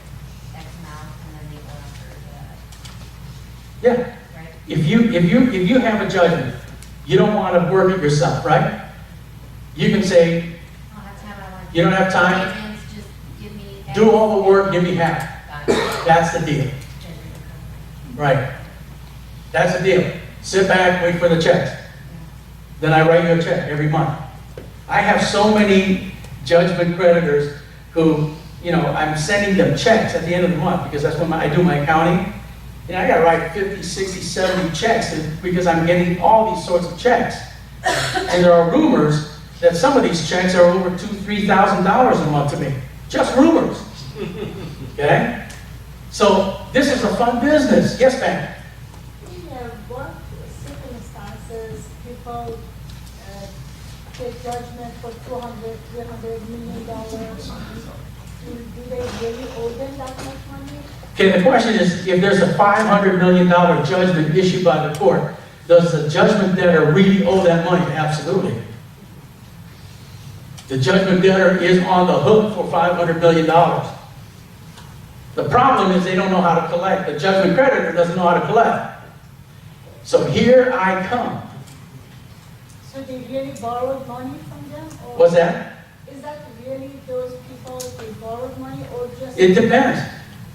X amount, and then they go after the, Yeah. right? If you have a judgment, you don't want to work it yourself, right? You can say, I don't have time, I want to. you don't have time, Payments, just give me. do all the work, give me half. Got it. That's the deal. Right. That's the deal. Sit back, wait for the checks. Then I write you a check every month. I have so many judgment creditors who, I'm sending them checks at the end of the month, because that's when I do my accounting. I got to write 50, 60, 70 checks because I'm getting all these sorts of checks. And there are rumors that some of these checks are over $2,000, $3,000 a month to me. Just rumors. Okay? So this is a fun business. Yes, ma'am? In what circumstances people take judgment for $200, $300 million? Do they really owe them that much money? Okay, the question is, if there's a $500 million judgment issued by the court, does the judgment debtor really owe that money? Absolutely. The judgment debtor is on the hook for $500 million. The problem is they don't know how to collect. The judgment creditor doesn't know how to collect. So here I come. So they really borrowed money from them? Or What's that? Is that really those people, they borrowed money, or just? It depends.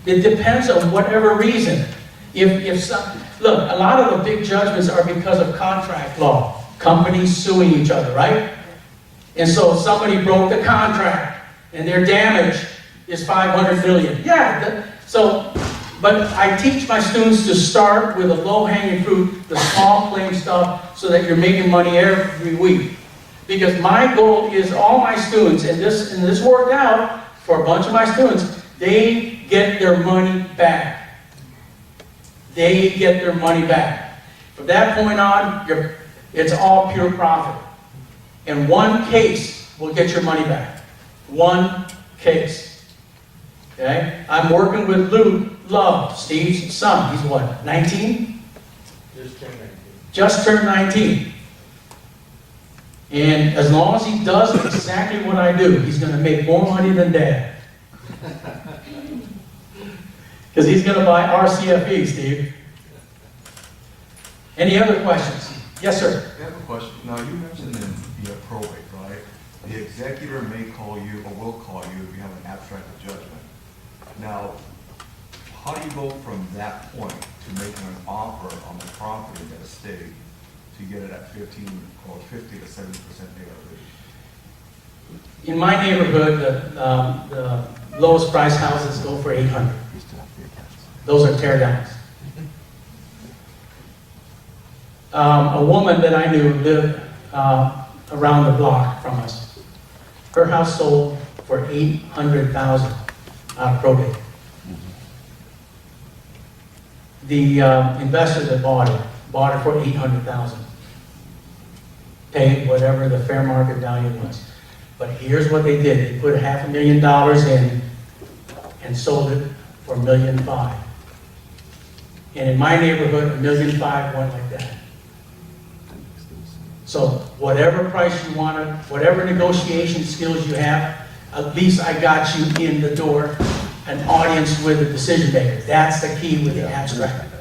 It depends on whatever reason. Look, a lot of the big judgments are because of contract law. Companies suing each other, right? And so somebody broke the contract, and their damage is $500 million. Yeah, but I teach my students to start with the low-hanging fruit, the small claim stuff, so that you're making money every week. Because my goal is all my students, and this worked out for a bunch of my students, they get their money back. They get their money back. From that point on, it's all pure profit. And one case will get your money back. One case. Okay? I'm working with Luke Love, Steve's son. He's what, 19? Just turned 19. Just turned 19. And as long as he does exactly what I do, he's going to make more money than Dad. Because he's going to buy RCFE, Steve. Any other questions? Yes, sir. I have a question. Now, you mentioned in the probate, right? The executor may call you or will call you if you have an abstract of judgment. Now, how do you go from that point to making an offer on the property of the estate to get it at 15 or 50 to 70% ARV? In my neighborhood, the lowest price houses go for 800. Those are tear downs. A woman that I knew lived around the block from us. Her house sold for $800,000 out of probate. The investor that bought it for $800,000. Paid whatever the fair market value was. But here's what they did. They put $500,000 in and sold it for $1.5 million. And in my neighborhood, $1.5 million went like that. So whatever price you wanted, whatever negotiation skills you have, at least I got you in the door, an audience with a decision maker. That's the key with the abstract.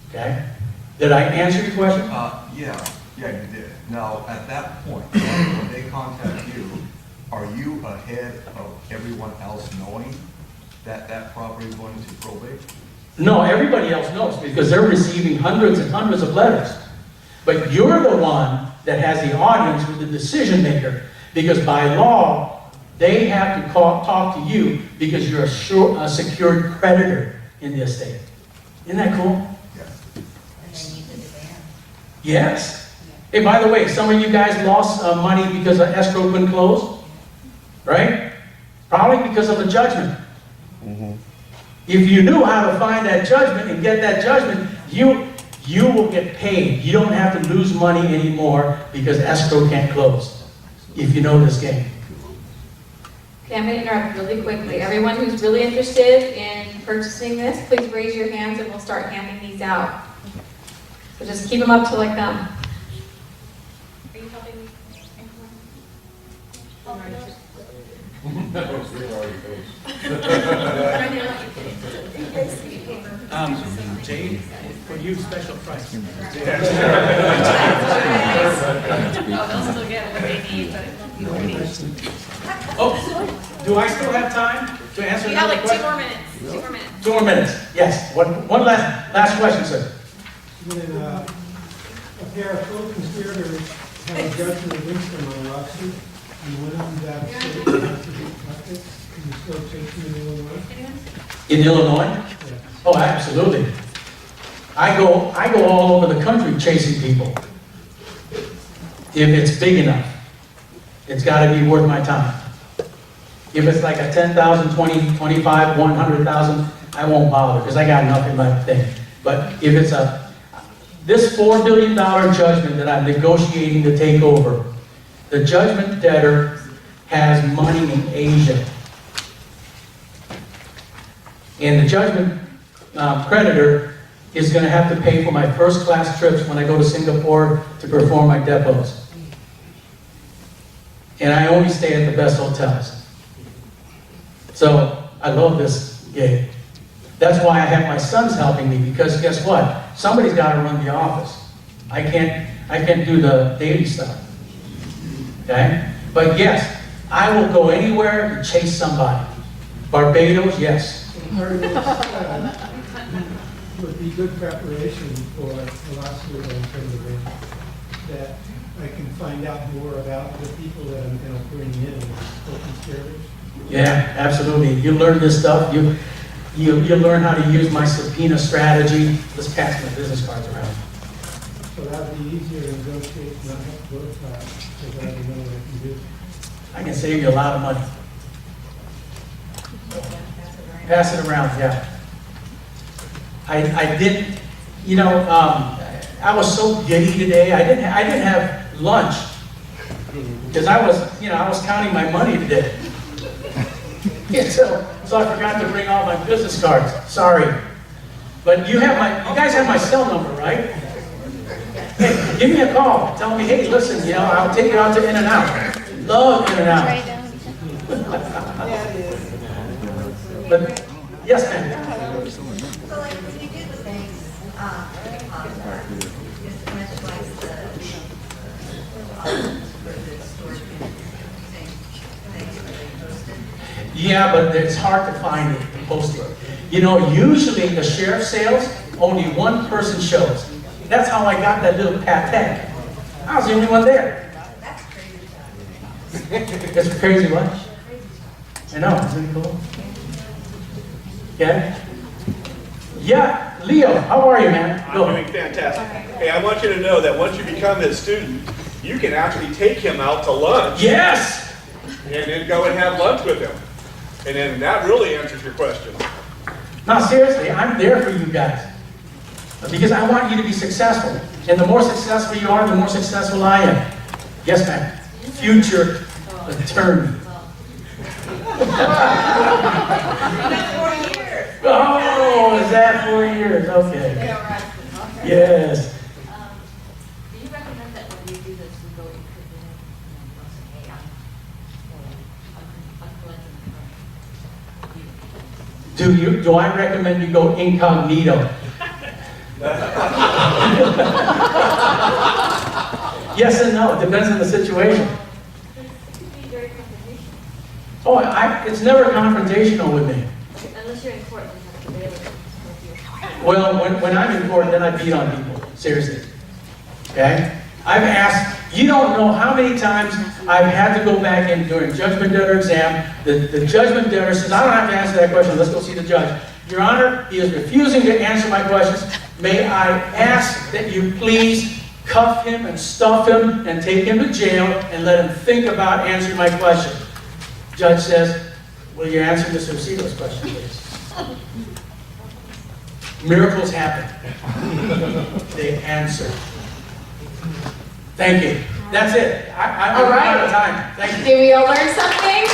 Okay? Did I answer your question? Yeah, you did. Now, at that point, when they contact you, are you ahead of everyone else knowing that that property is going to probate? No, everybody else knows because they're receiving hundreds and hundreds of letters. But you're the one that has the audience with the decision maker because by law, they have to talk to you because you're a secured creditor in the estate. Isn't that cool? Yes. Hey, by the way, some of you guys lost money because of escrow couldn't close, right? Probably because of a judgment. If you knew how to find that judgment and get that judgment, you will get paid. You don't have to lose money anymore because escrow can't close, if you know this game. Okay, I'm going to interrupt really quickly. Everyone who's really interested in purchasing this, please raise your hands and we'll start handing these out. So just keep them up till I come. Are you helping me? Jade, for you, special price. Oh, they'll still get what they need, but Oh, do I still have time to answer We have another like question? 2 more minutes. 2 more minutes. 2 more minutes. Yes. One last question, sir. When a pair of co-conspirators have a judgment against them on a lawsuit, and one of them's out of state and has to be collected, can you still chase them in Illinois? In Illinois? Oh, absolutely. I go all over the country chasing people. If it's big enough, it's got to be worth my time. If it's like a 10,000, 20, 25, 100,000, I won't bother because I got enough in my thing. But if it's this $4 billion judgment that I'm negotiating to take over, the judgment debtor has money in Asia. And the judgment creditor is going to have to pay for my first class trips when I go to Singapore to perform my depots. And I only stay at the best hotels. So I love this gig. That's why I have my sons helping me because guess what? Somebody's got to run the office. I can't do the daily stuff. Okay? But yes, I will go anywhere to chase somebody. Barbados, yes. Part of this would be good preparation for a lawsuit on Pennsylvania, that I can find out more about the people that I'm going to bring in as co-conspirators. Yeah, absolutely. You learn this stuff. You learn how to use my subpoena strategy. Let's pass my business cards around. So that would be easier to negotiate, not have to go to trial, so that I know what I can do. I can save you a lot of money. Pass it around, yeah. I didn't, I was so giddy today. I didn't have lunch because I was counting my money today. Yeah, so I forgot to bring all my business cards. Sorry. But you guys have my cell number, right? Hey, give me a call. Tell me, hey, listen, you know, I'll take you out to In-N-Out. Love In-N-Out. But, yes, ma'am. So like when you do the bank, just to mention like the storage unit, same thing, they posted. Yeah, but it's hard to find it and post it. You know, usually the sheriff's sales, only one person shows. That's how I got that little pate. I was the only one there. That's crazy. It's crazy what? I know, isn't it cool? Okay? Yeah, Leo, how are you, man? I'm doing fantastic. Hey, I want you to know that once you become his student, you can actually take him out to lunch. Yes! And then go and have lunch with him. And then that really answers your question. No, seriously, I'm there for you guys. Because I want you to be successful. And the more successful you are, the more successful I am. Yes, ma'am. Future attorney. Oh, is that 4 years? Okay. Yes. Do you recommend that when we do this, we go incognito and then say, hey, I'm collecting the current? Do I recommend you go incognito? Yes and no. It depends on the situation. Oh, it's never confrontational with me. Unless you're in court, you have to bail it. Well, when I'm in court, then I beat on people. Seriously. Okay? I've asked, you don't know how many times I've had to go back in during judgment debtor exam. The judgment debtor says, I don't have to answer that question. Let's go see the judge. Your Honor, he is refusing to answer my questions. May I ask that you please cuff him and stuff him and take him to jail and let him think about answering my question. Judge says, will you answer Mr. Isidro's question, please? Miracles happen. They answer. Thank you. That's it. I'm out of time. Thank you. Did we all learn something?